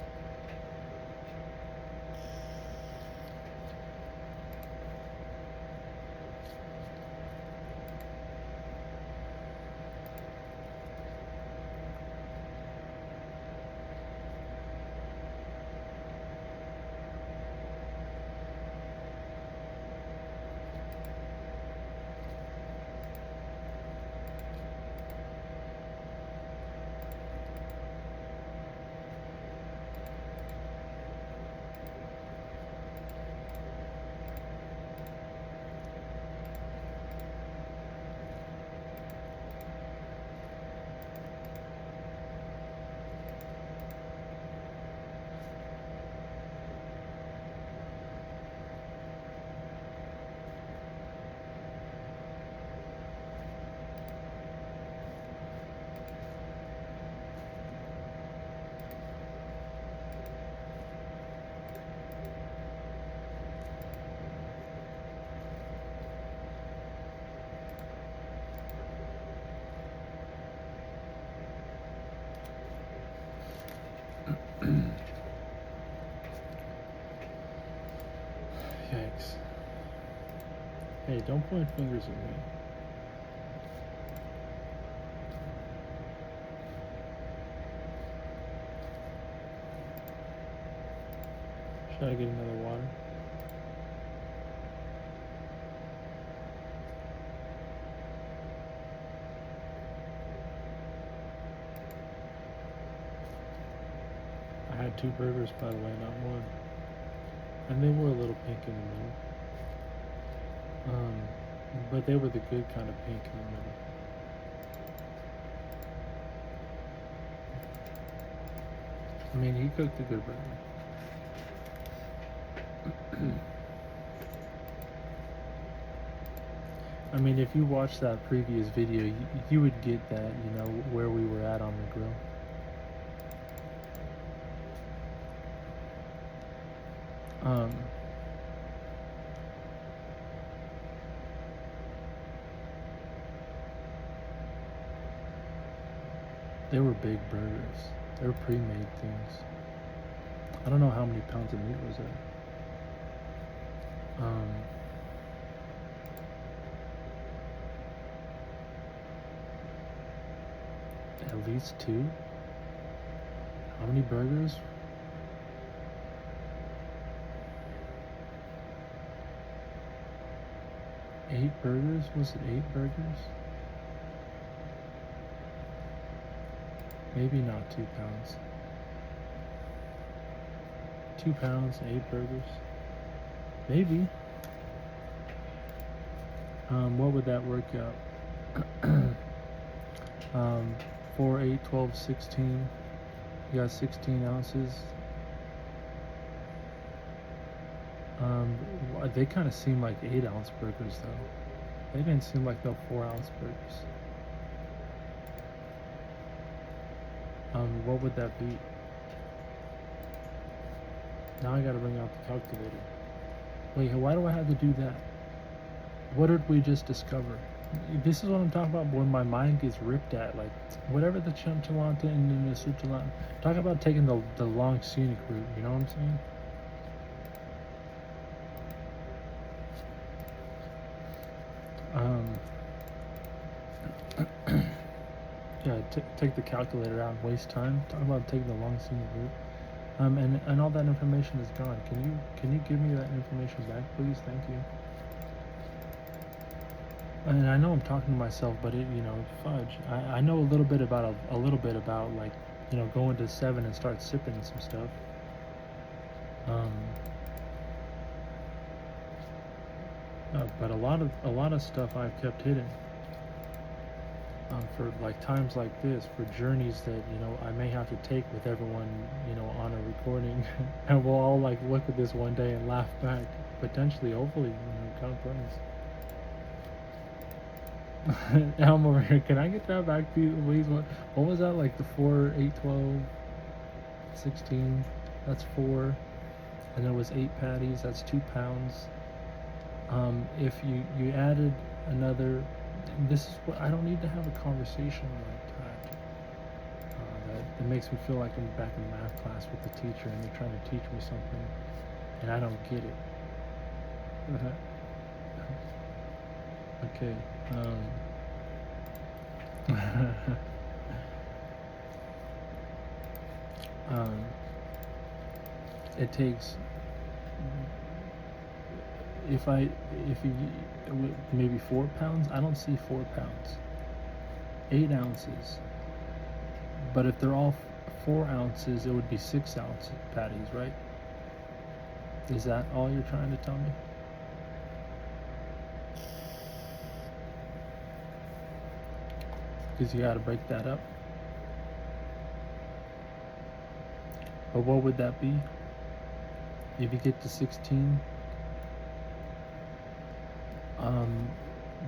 Yikes. Hey, don't point fingers at me. Should I get another water? I had 2 burgers, by the way, not one. And they were a little pink in the middle. But they were the good kind of pink in the middle. I mean, he cooked a good burger. I mean, if you watched that previous video, you would get that, where we were at on the grill. They were big burgers. They were pre-made things. I don't know how many pounds of meat was there. At least 2. How many burgers? 8 burgers? Was it 8 burgers? Maybe not 2 pounds. 2 pounds, 8 burgers. Maybe. What would that work out? 4, 8, 12, 16. You got 16 ounces. They kind of seem like 8-ounce burgers though. They didn't seem like the 4-ounce burgers. What would that be? Now I gotta bring out the calculator. Wait, why do I have to do that? What did we just discover? This is what I'm talking about when my mind gets ripped at. Like, whatever the Chinchillanta and the Suchalanta. Talk about taking the long scenic route, you know what I'm saying? Yeah, take the calculator out and waste time. Talk about taking the long scenic route. And all that information is gone. Can you give me that information back, please? Thank you. And I know I'm talking to myself, but fudge. I know a little bit about like go into 7 and start sipping some stuff. But a lot of stuff I've kept hidden. For like times like this, for journeys that I may have to take with everyone on a recording, and we'll all like look at this one day and laugh back. Potentially, hopefully, kind of funny. I'm over here. Can I get that back to you, please? What was that like? The 4, 8, 12, 16. That's 4, and there was 8 patties. That's 2 pounds. If you added another, this is what I don't need to have a conversation like that. That makes me feel like I'm back in math class with the teacher and they're trying to teach me something, and I don't get it. Okay. It takes if you maybe 4 pounds. I don't see 4 pounds. 8 ounces. But if they're all 4 ounces, it would be 6 ounce patties, right? Is that all you're trying to tell me? Because you got to break that up. But what would that be? If you get to 16,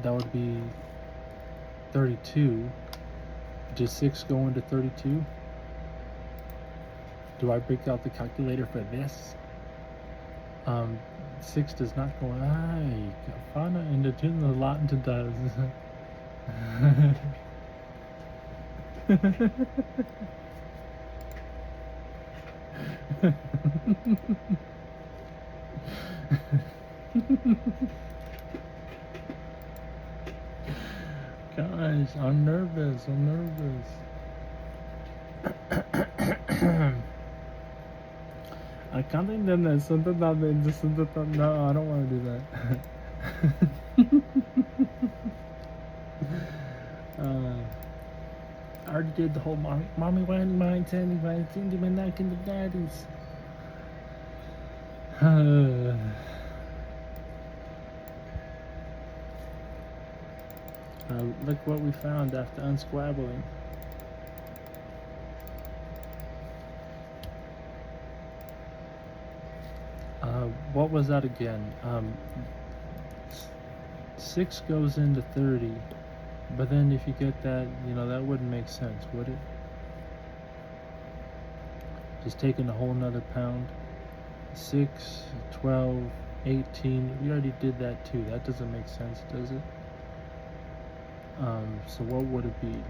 that would be 32. Does 6 go into 32? Do I break out the calculator for this? 6 does not go. Ay, Fana into the lot into does. Guys, I'm nervous. I can't think that no, I don't want to do that. I already did the whole mommy wine mindset, when I can do daddies. Look what we found after unsquabbling. What was that again? 6 goes into 30, but then if you get that, that wouldn't make sense, would it? Just taking a whole nother pound. 6, 12, 18. We already did that too. That doesn't make sense, does it? So what would it be?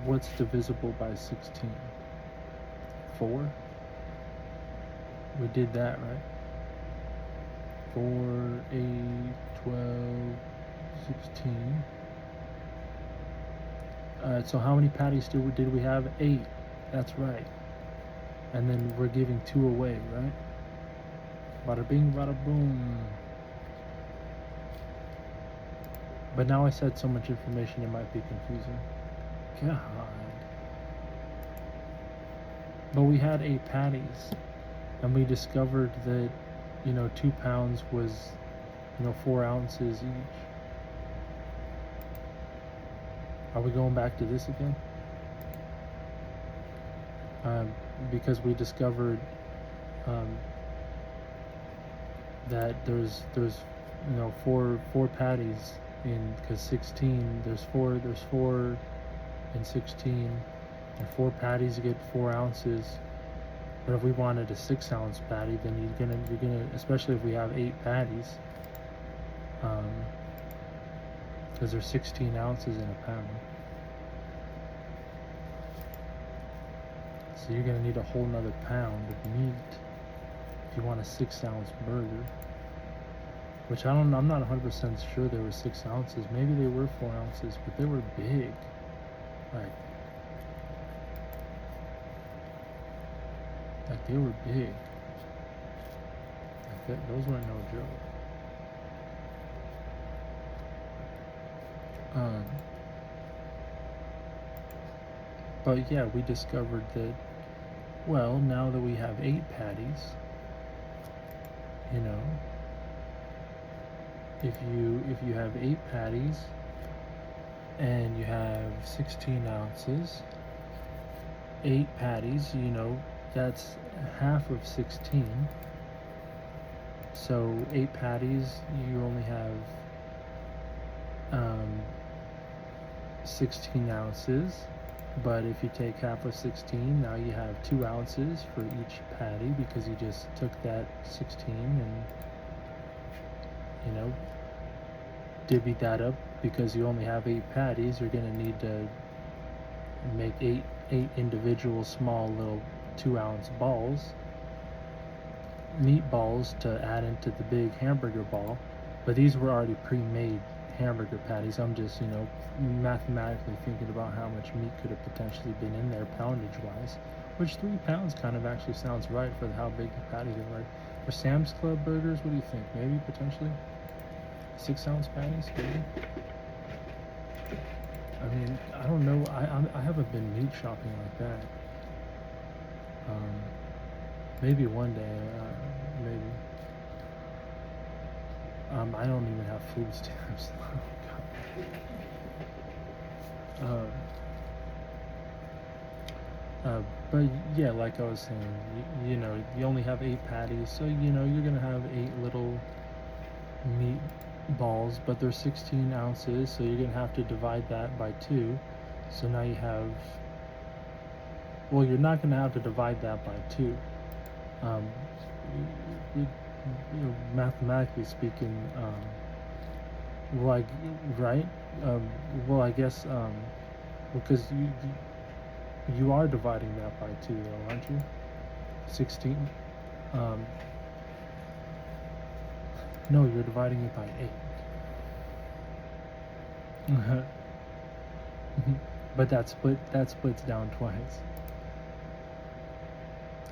What's divisible by 16? 4? We did that, right? 4, 8, 12, 16. Alright, so how many patties did we have? 8. That's right. And then we're giving 2 away, right? Bada bing, bada boom. But now I said so much information it might be confusing. God. But we had 8 patties. And we discovered that, 2 pounds was, 4 ounces each. Are we going back to this again? Because we discovered that there's 4 patties in, because 16 there's 4 in 16, and 4 patties you get 4 ounces. But if we wanted a 6 ounce patty, then you're gonna, especially if we have 8 patties, because there's 16 ounces in a pound. So you're gonna need a whole nother pound of meat if you want a 6 ounce burger. Which I'm not 100% sure they were 6 ounces. Maybe they were 4 ounces, but they were big. Like they were big. Those weren't no joke. But yeah, we discovered that, well, now that we have 8 patties, you know, if you have 8 patties and you have 16 ounces, 8 patties, you know, that's half of 16. So 8 patties, you only have 16 ounces. But if you take half of 16, now you have 2 ounces for each patty, because you just took that 16 and, you know, divvied that up. Because you only have 8 patties, you're going to need to make eight individual small little 2-ounce balls, meatballs, to add into the big hamburger ball. But these were already pre-made hamburger patties. I'm just, you know, mathematically thinking about how much meat could have potentially been in there poundage wise, which 3 pounds kind of actually sounds right for how big the patties are. For Sam's Club burgers, what do you think? Maybe potentially 6-ounce patties, maybe. I mean, I don't know. I haven't been meat shopping like that. Maybe one day, maybe. I don't even have food stamps. But yeah, like I was saying, you know, you only have 8 patties, so you know you're gonna have 8 little meat balls, but they're 16 ounces, so you're gonna have to divide that by 2. So now you have, well, you're not gonna have to divide that by 2. You know, mathematically speaking, like, right? Well, I guess, because you are dividing that by 2, though, aren't you? 16. No, you're dividing it by 8. But that splits down twice.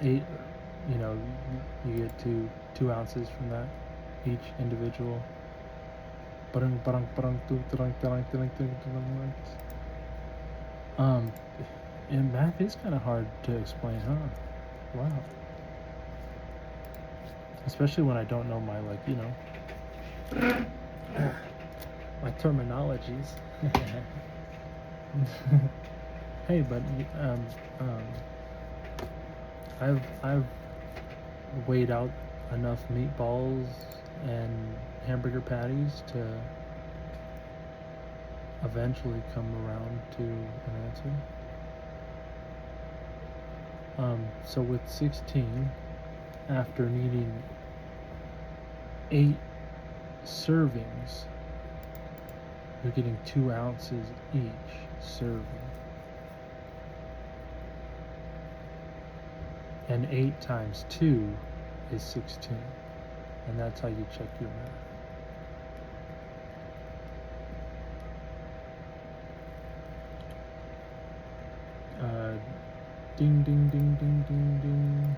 8, you know, you get 2 ounces from that, each individual. And math is kind of hard to explain, huh? Wow. Especially when I don't know my, like, you know, my terminologies. Hey, but I've weighed out enough meatballs and hamburger patties to eventually come around to an answer. So with 16, after needing 8 servings, you're getting 2 ounces each serving. And 8 times 2 is 16. And that's how you check your math. Ding, ding, ding, ding, ding, ding.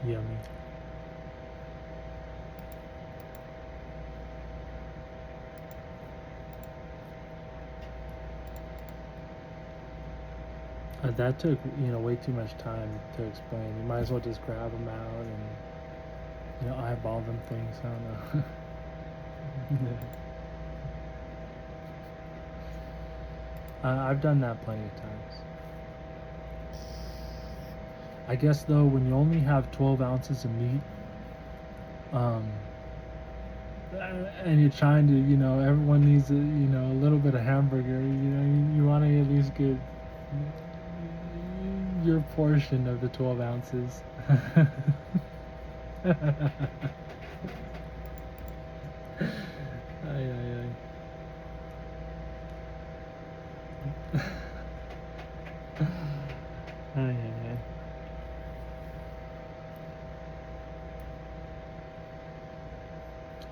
Yummy. That took, you know, way too much time to explain. You might as well just grab them out and, you know, eyeball them things. I don't know. I've done that plenty of times. I guess, though, when you only have 12 ounces of meat, and you're trying to, you know, everyone needs a, you know, a little bit of hamburger, you know, you want to at least get your portion of the 12 ounces. Ay, ay, ay. Ay, ay, ay.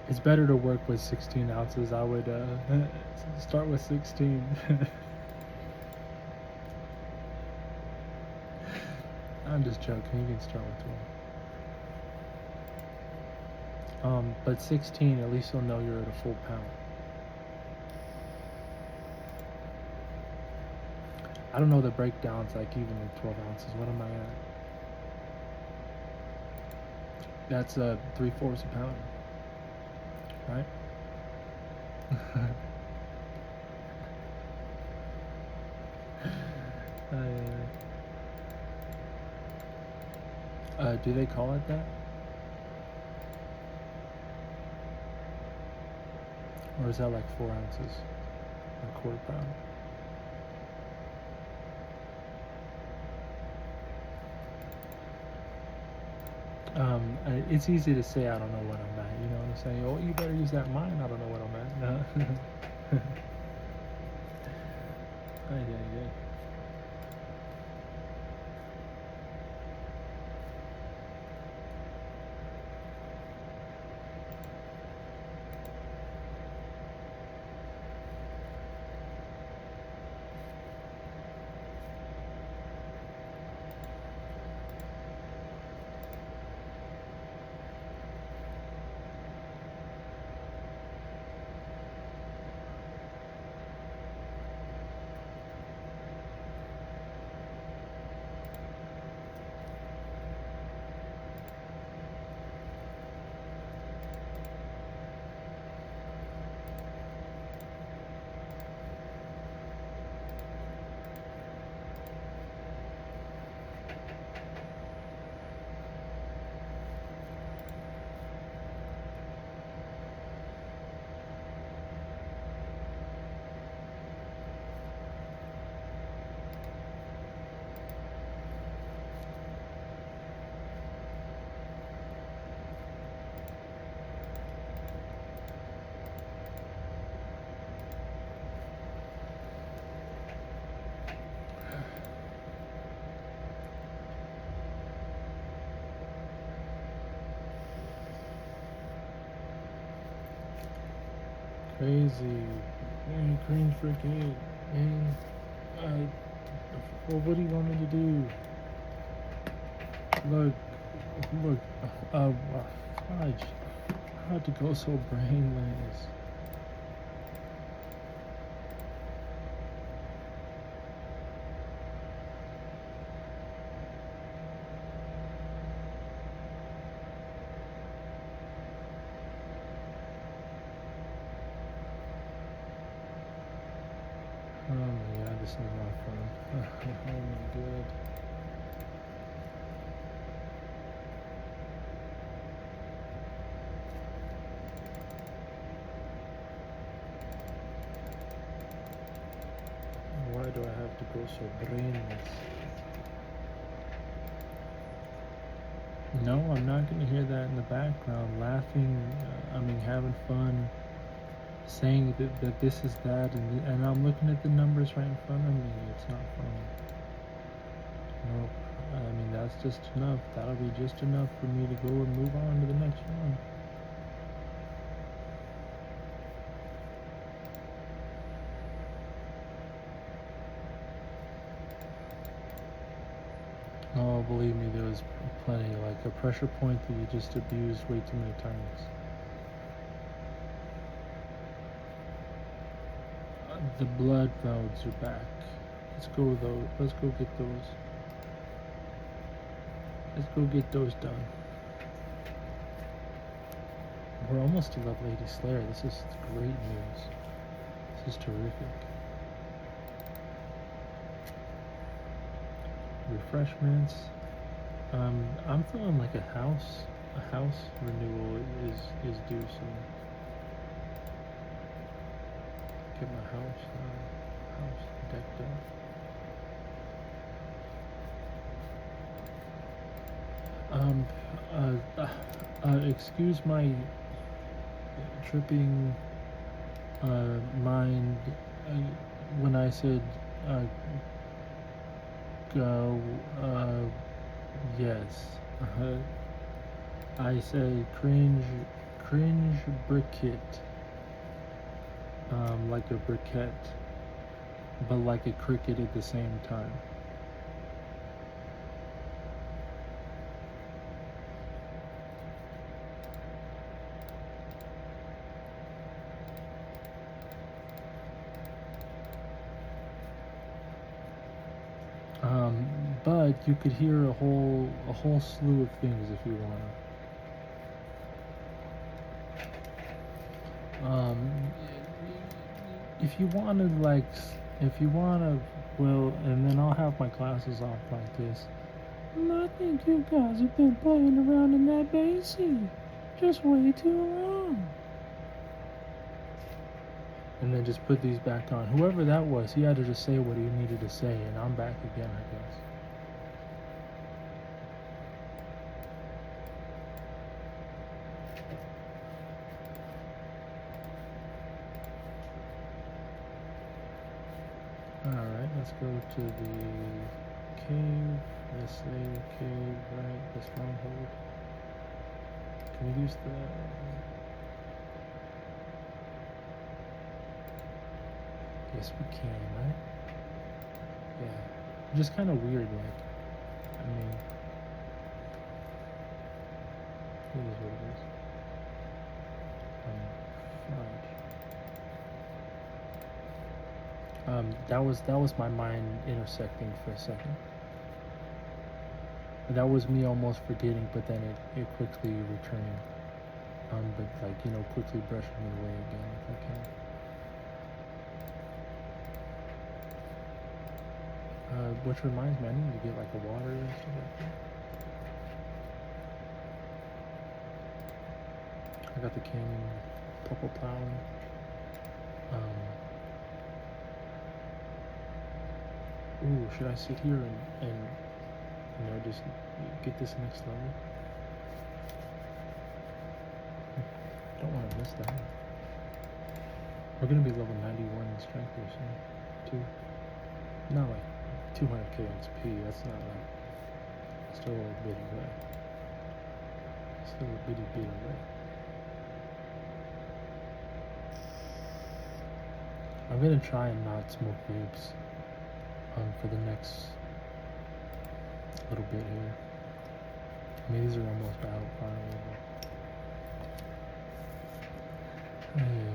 It's better to work with 16 ounces. I would start with 16. I'm just joking. You can start with 12. But 16, at least you'll know you're at a full pound. I don't know the breakdowns, like even with 12 ounces. What am I at? That's 3/4 a pound, right? Do they call it that? Or is that like 4 ounces? A quarter pound? It's easy to say I don't know what I'm at. You know what I'm saying? Oh, you better use that mine. I don't know what I'm at. No. Yeah. Crazy. Man, green freaking man. Well, what do you want me to do? Look, fudge. I had to go so brainless. Oh my god, this is not fun. Oh my god. Why do I have to go so brainless? No, I'm not going to hear that in the background, laughing, having fun, saying that this is that, and I'm looking at the numbers right in front of me. It's not funny. Nope. That's just enough. That'll be just enough for me to go and move on to the next one. Oh, believe me, there was plenty, like a pressure point that you just abused way too many times. The blood valves are back. Let's go though. Let's go get those. Let's go get those done. We're almost to Love Lady Slayer. This is great news. This is terrific. Refreshments. I'm feeling like a house renewal is due soon. Get my house decked up. Excuse my tripping mind when I said go. Yes. I said cringe briquette. Like a briquette, but like a cricket at the same time. But you could hear a whole slew of things if you wanna. If you wanna if you wanna, well, and then I'll have my glasses off like this. I think you guys have been playing around in that basie just way too long. And then just put these back on. Whoever that was, he had to just say what he needed to say, and I'm back again, I guess. Alright, let's go to the cave. Let's say cave, right? The stronghold. Can we use the... Yes, we can, right? Yeah. Just kind of weird, like, I mean, it is what it is. Fudge. That was my mind intersecting for a second. That was me almost forgetting, but then it quickly returning. But like, you know, quickly brushing it away again if I can. Which reminds me, I need to get like a water and stuff like that. I got the canyon purple plowing. Ooh, should I sit here and you know, just get this next level? Don't want to miss that. We're gonna be level 91 in strength here soon, too. Not like 200k XP. That's not like still a bit away. Still a bitty bit away. I'm gonna try and not smoke vapes for the next little bit here. I mean, these are almost battle finally. Hey.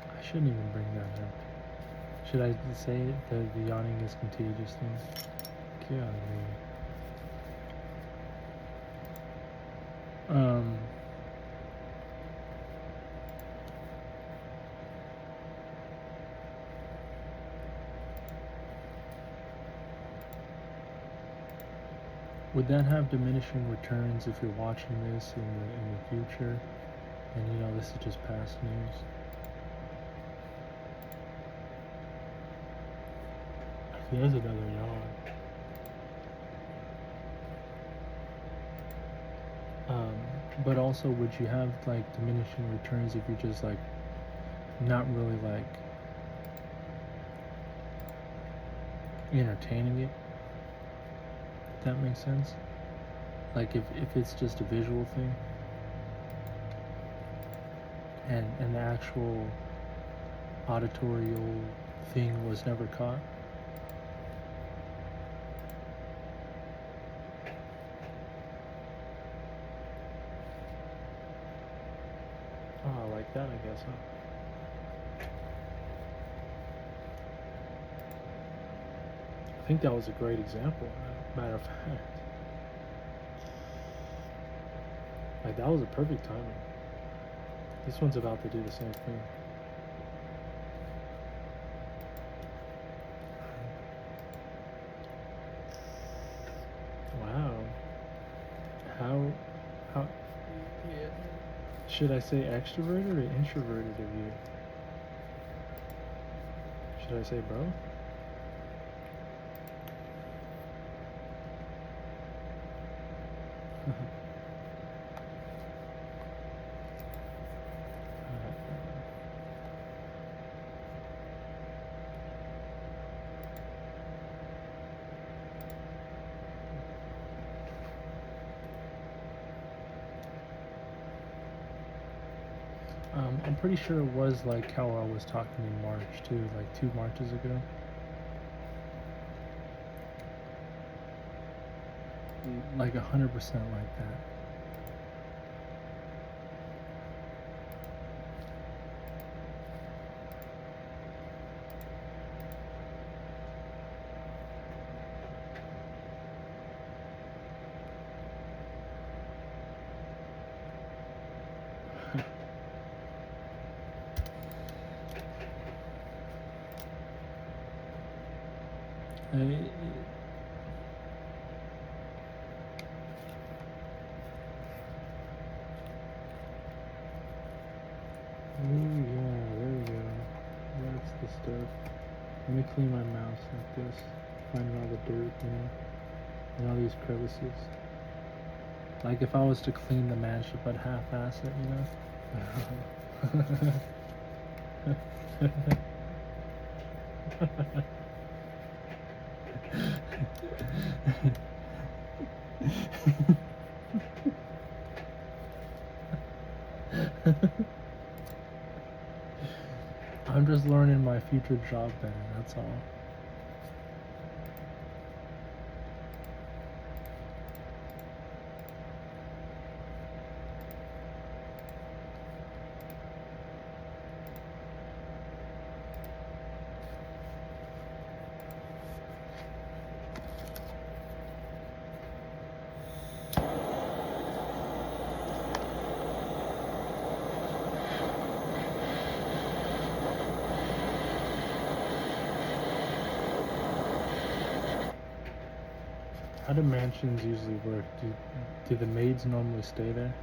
I shouldn't even bring that up. Should I say the yawning is contagious thing? Golly. Would that have diminishing returns if you're watching this in the future, and you know this is just past news? There's another yawn. But also, would you have like diminishing returns if you're just like not really like entertaining it? If that makes sense. Like if it's just a visual thing, and the actual auditorial thing was never caught. Oh, like that, I guess, huh? I think that was a great example, matter of fact. Like, that was a perfect timing. This one's about to do the same thing. Wow. How, yeah. Should I say extroverted or introverted of you? Should I say both? I'm pretty sure it was like how I was talking in March too, like 2 Marches ago. Like 100% like that. Ooh, yeah, there we go. That's the stuff. Let me clean my mouse like this. Finding all the dirt, you know, and all these crevices. Like if I was to clean the mansion but half-ass it, you know? I'm just learning my future job better, that's all. How do mansions usually work? Do the maids normally stay there?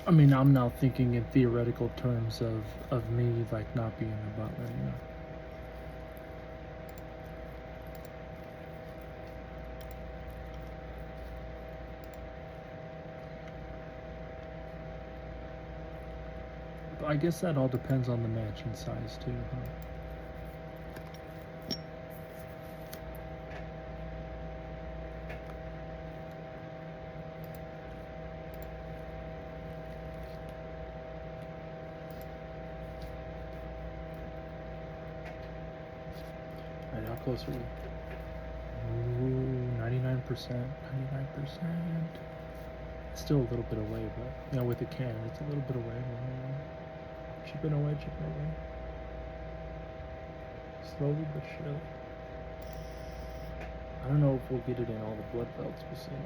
I mean, I'm now thinking in theoretical terms of me like not being a butler, you know. But I guess that all depends on the mansion size too, huh? Alright, how close are we? Ooh, 99%. Still a little bit away, but you know, with the can, it's a little bit away. Chipping away, chipping away. Slowly but surely. I don't know if we'll get it in all the blood belts, we'll see now.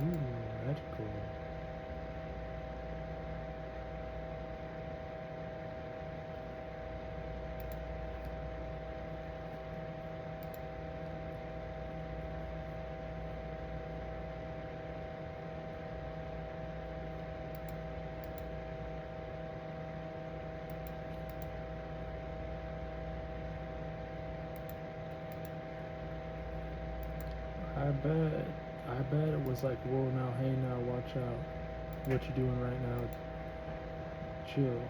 Ooh, magical. I bet it was like, whoa, now, hey, now, watch out. What you doing right now? Chill.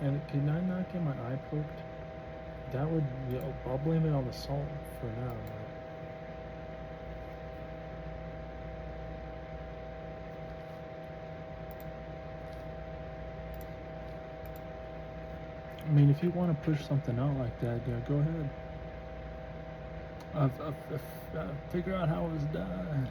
And can I not get my eye poked? That would, I'll blame it on the salt for now. I mean, if you want to push something out like that, yeah, go ahead. Figure out how it was done.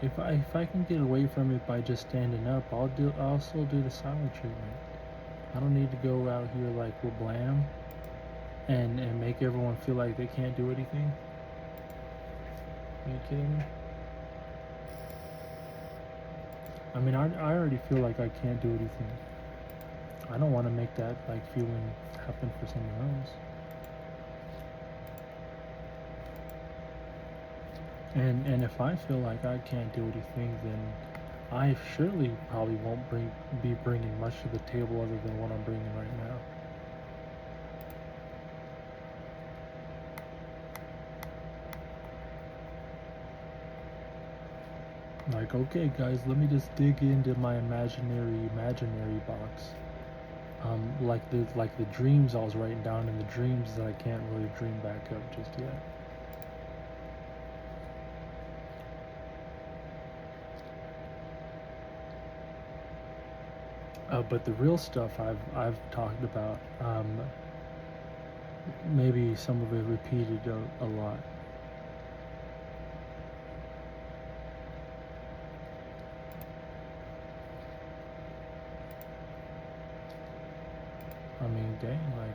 If I can get away from it by just standing up, I'll still do the silent treatment. I don't need to go out here like with blam and make everyone feel like they can't do anything. Are you kidding me? I mean, I already feel like I can't do anything. I don't want to make that like feeling happen for someone else. And if I feel like I can't do anything, then I surely probably won't be bringing much to the table other than what I'm bringing right now. Like, okay, guys, let me just dig into my imaginary box. Like the dreams I was writing down in the dreams that I can't really dream back up just yet. But the real stuff I've talked about, maybe some of it repeated a lot. I mean, dang, like.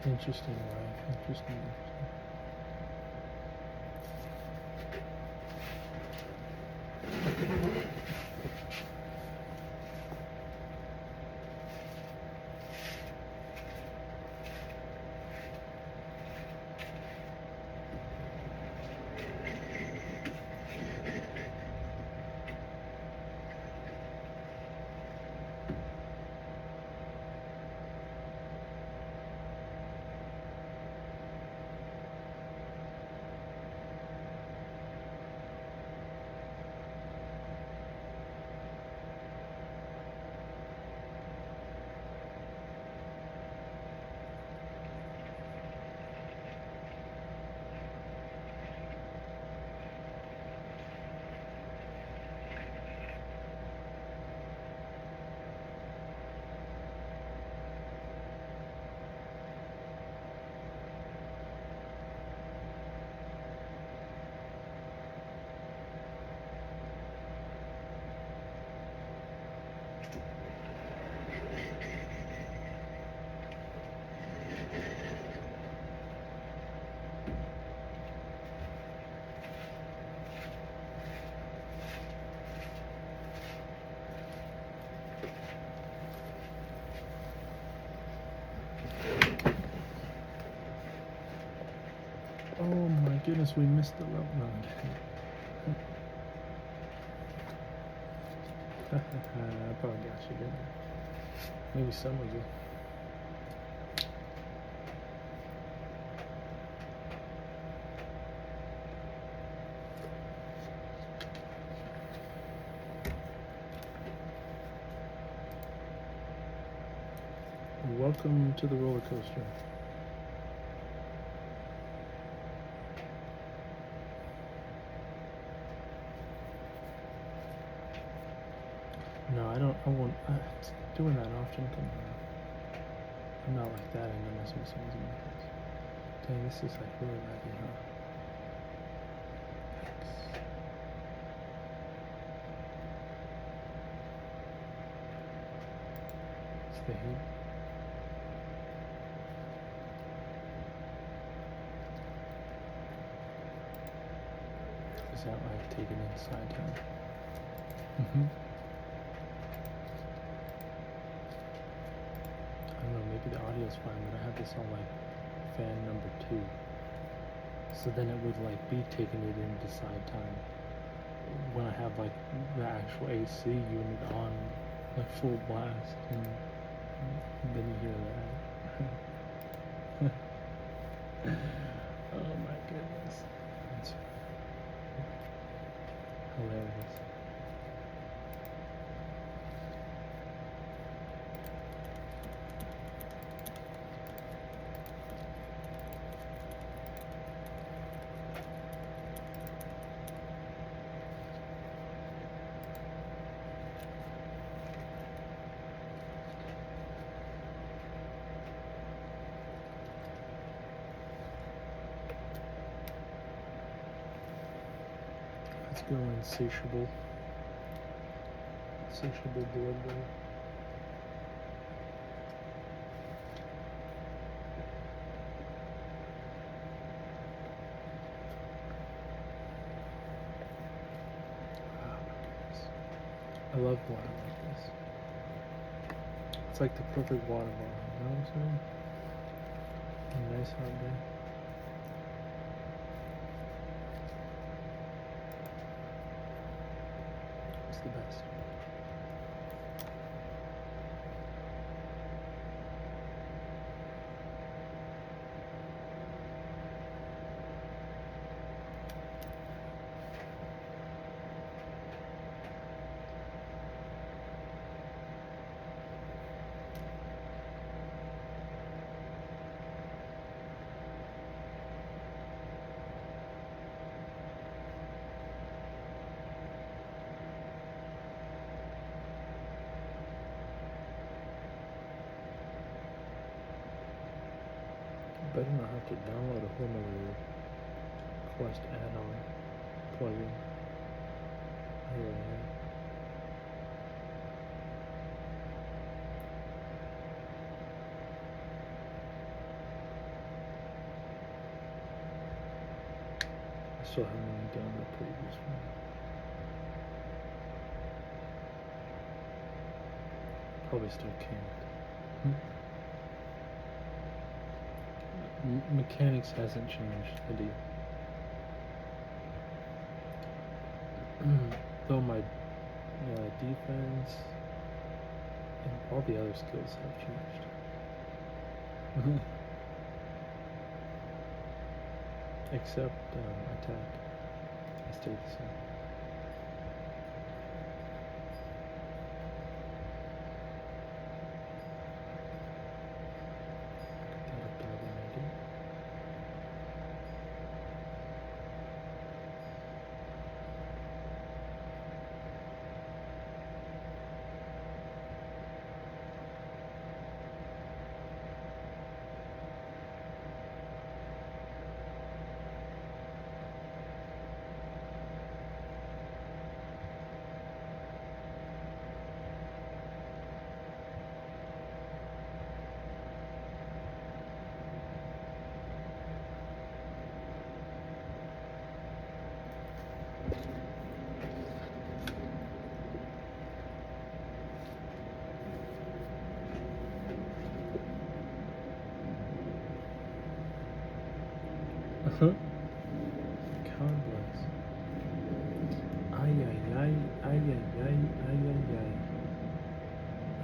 Interesting life. Interesting. goodness, we missed the level. No, I'm kidding. I probably got you, didn't I? Maybe some of you. Welcome to the roller coaster. No, I don't. I won't. Doing that often can. I'm not like that into messing with someone's emotions. Dang, this is like really laggy, huh? Thanks. It's the heat. Is that like taking inside time? I don't know, maybe the audio's fine, but I have this on like fan number 2. So then it would like be taking it into side time. When I have like the actual AC unit on like full blast, and then you hear that. Oh my goodness. That's hilarious. Let's go insatiable. Insatiable delivery. I love water like this. It's like the perfect water bottle, you know what I'm saying? A nice hot day. It's the best. Better not have to download a whole nother Quest add-on plugin. Yeah. I still haven't even done the previous one. Probably still can't. Mechanics hasn't changed, I do. Though my defense and all the other skills have changed. Except attack. I stayed the same. That up to level 90.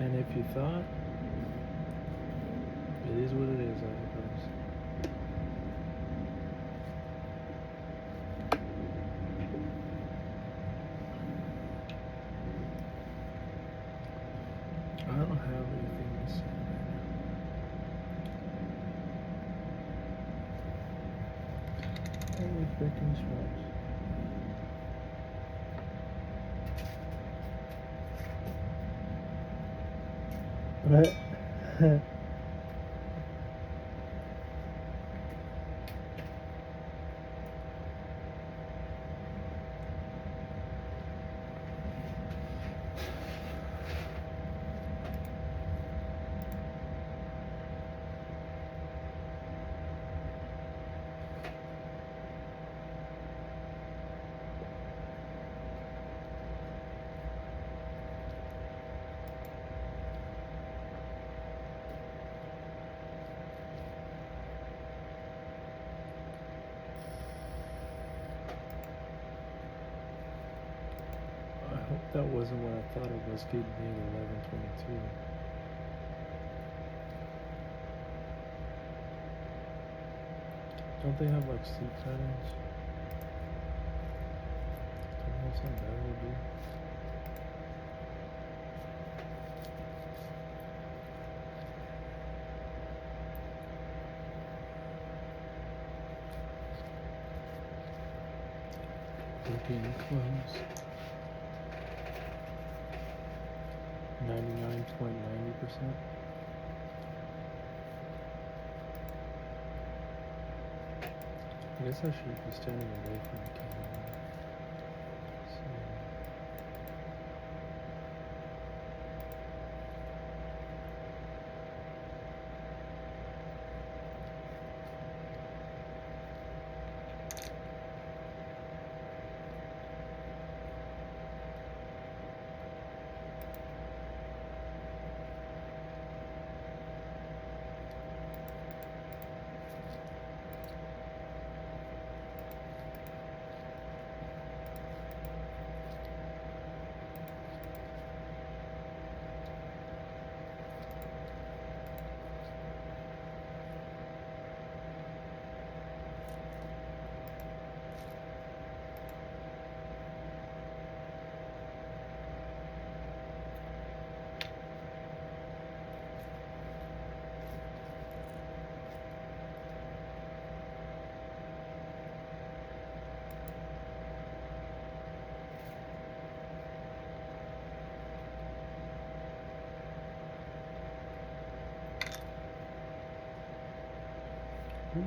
And if you thought, it is what it is, I suppose. I don't have anything to say right now. Holy freaking smokes. What? I hope that wasn't what I thought it was, getting being 11:22. Don't they have like seat patterns? Don't they have something better to do? Looking close. 99.90%. I guess I should be standing away from the camera. So. Ooh.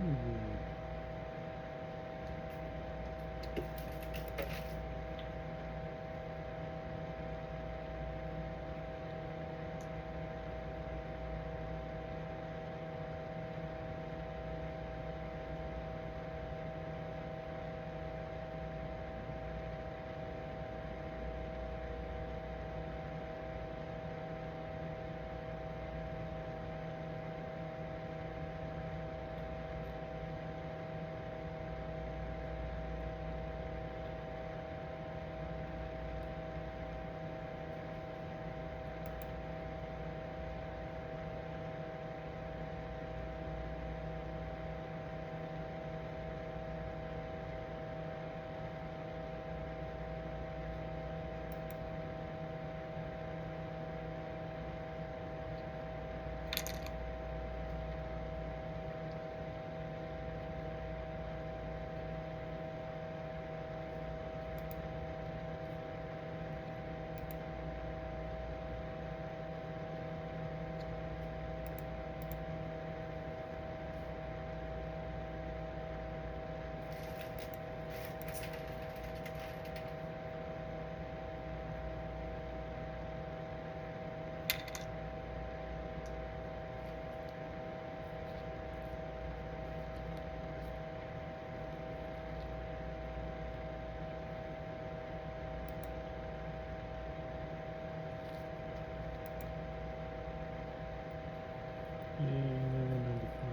Yay, 11:95.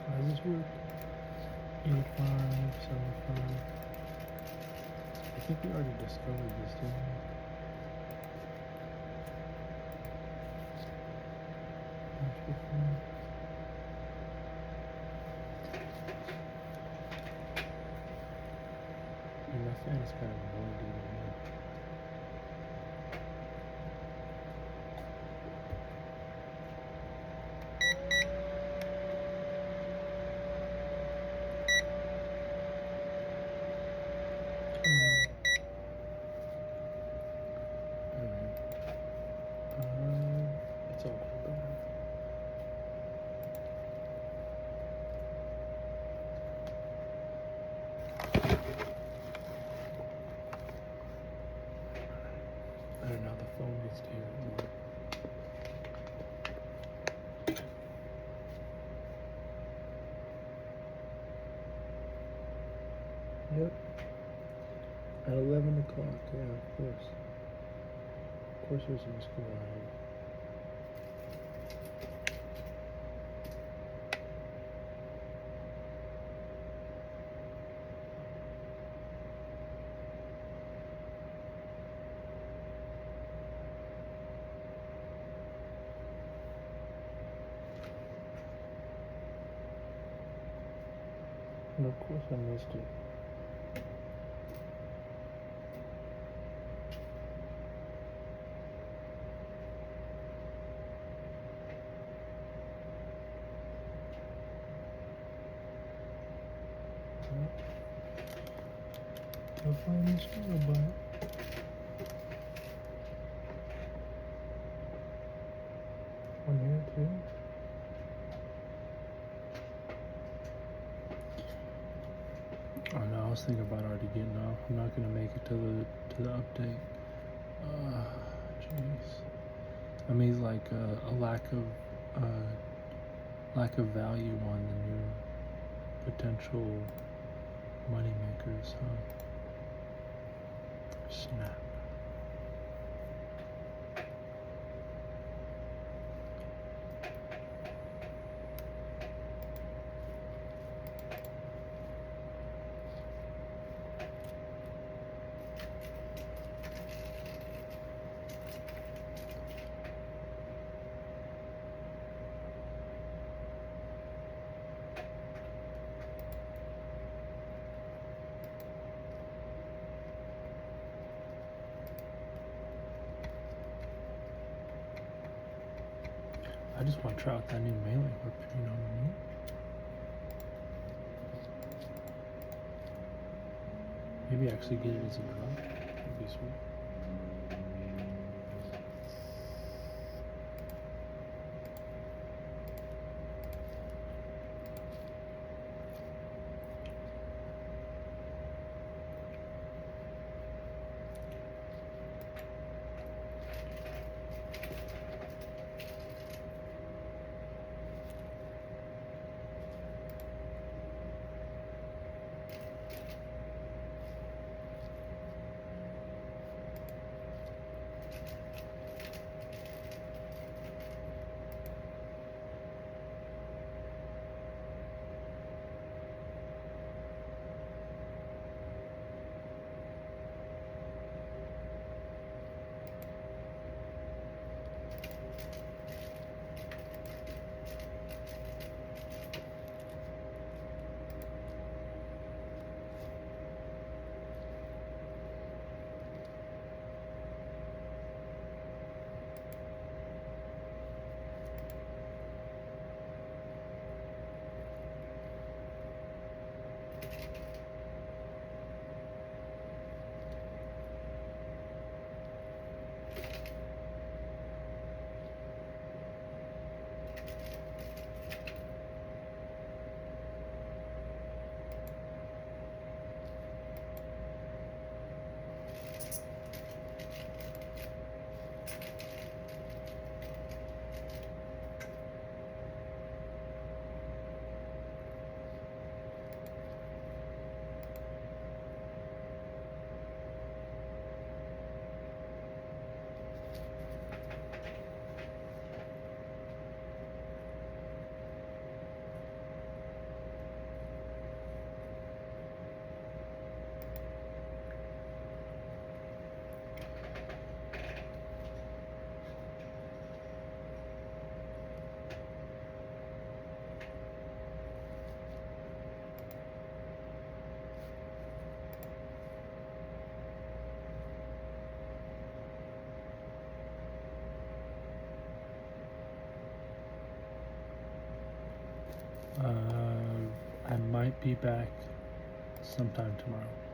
How does this work? 85, 75. think we already discovered this, didn't we? And my fan is kind of annoying to me. It's all bad. I don't know how the phone gets to here anymore. Yep. At 11 o'clock, yeah, of course. Of course there's a school out. And of course I missed it. I'll find this robot. One here too. Oh no, I was thinking about already getting off. I'm not gonna make it to the update. Jeez. I mean, like a lack of value on the new potential money makers. Snap. I just want to try out that new mailing whip, you know what I mean? Maybe actually get it as a drop. That'd be sweet. be back sometime tomorrow.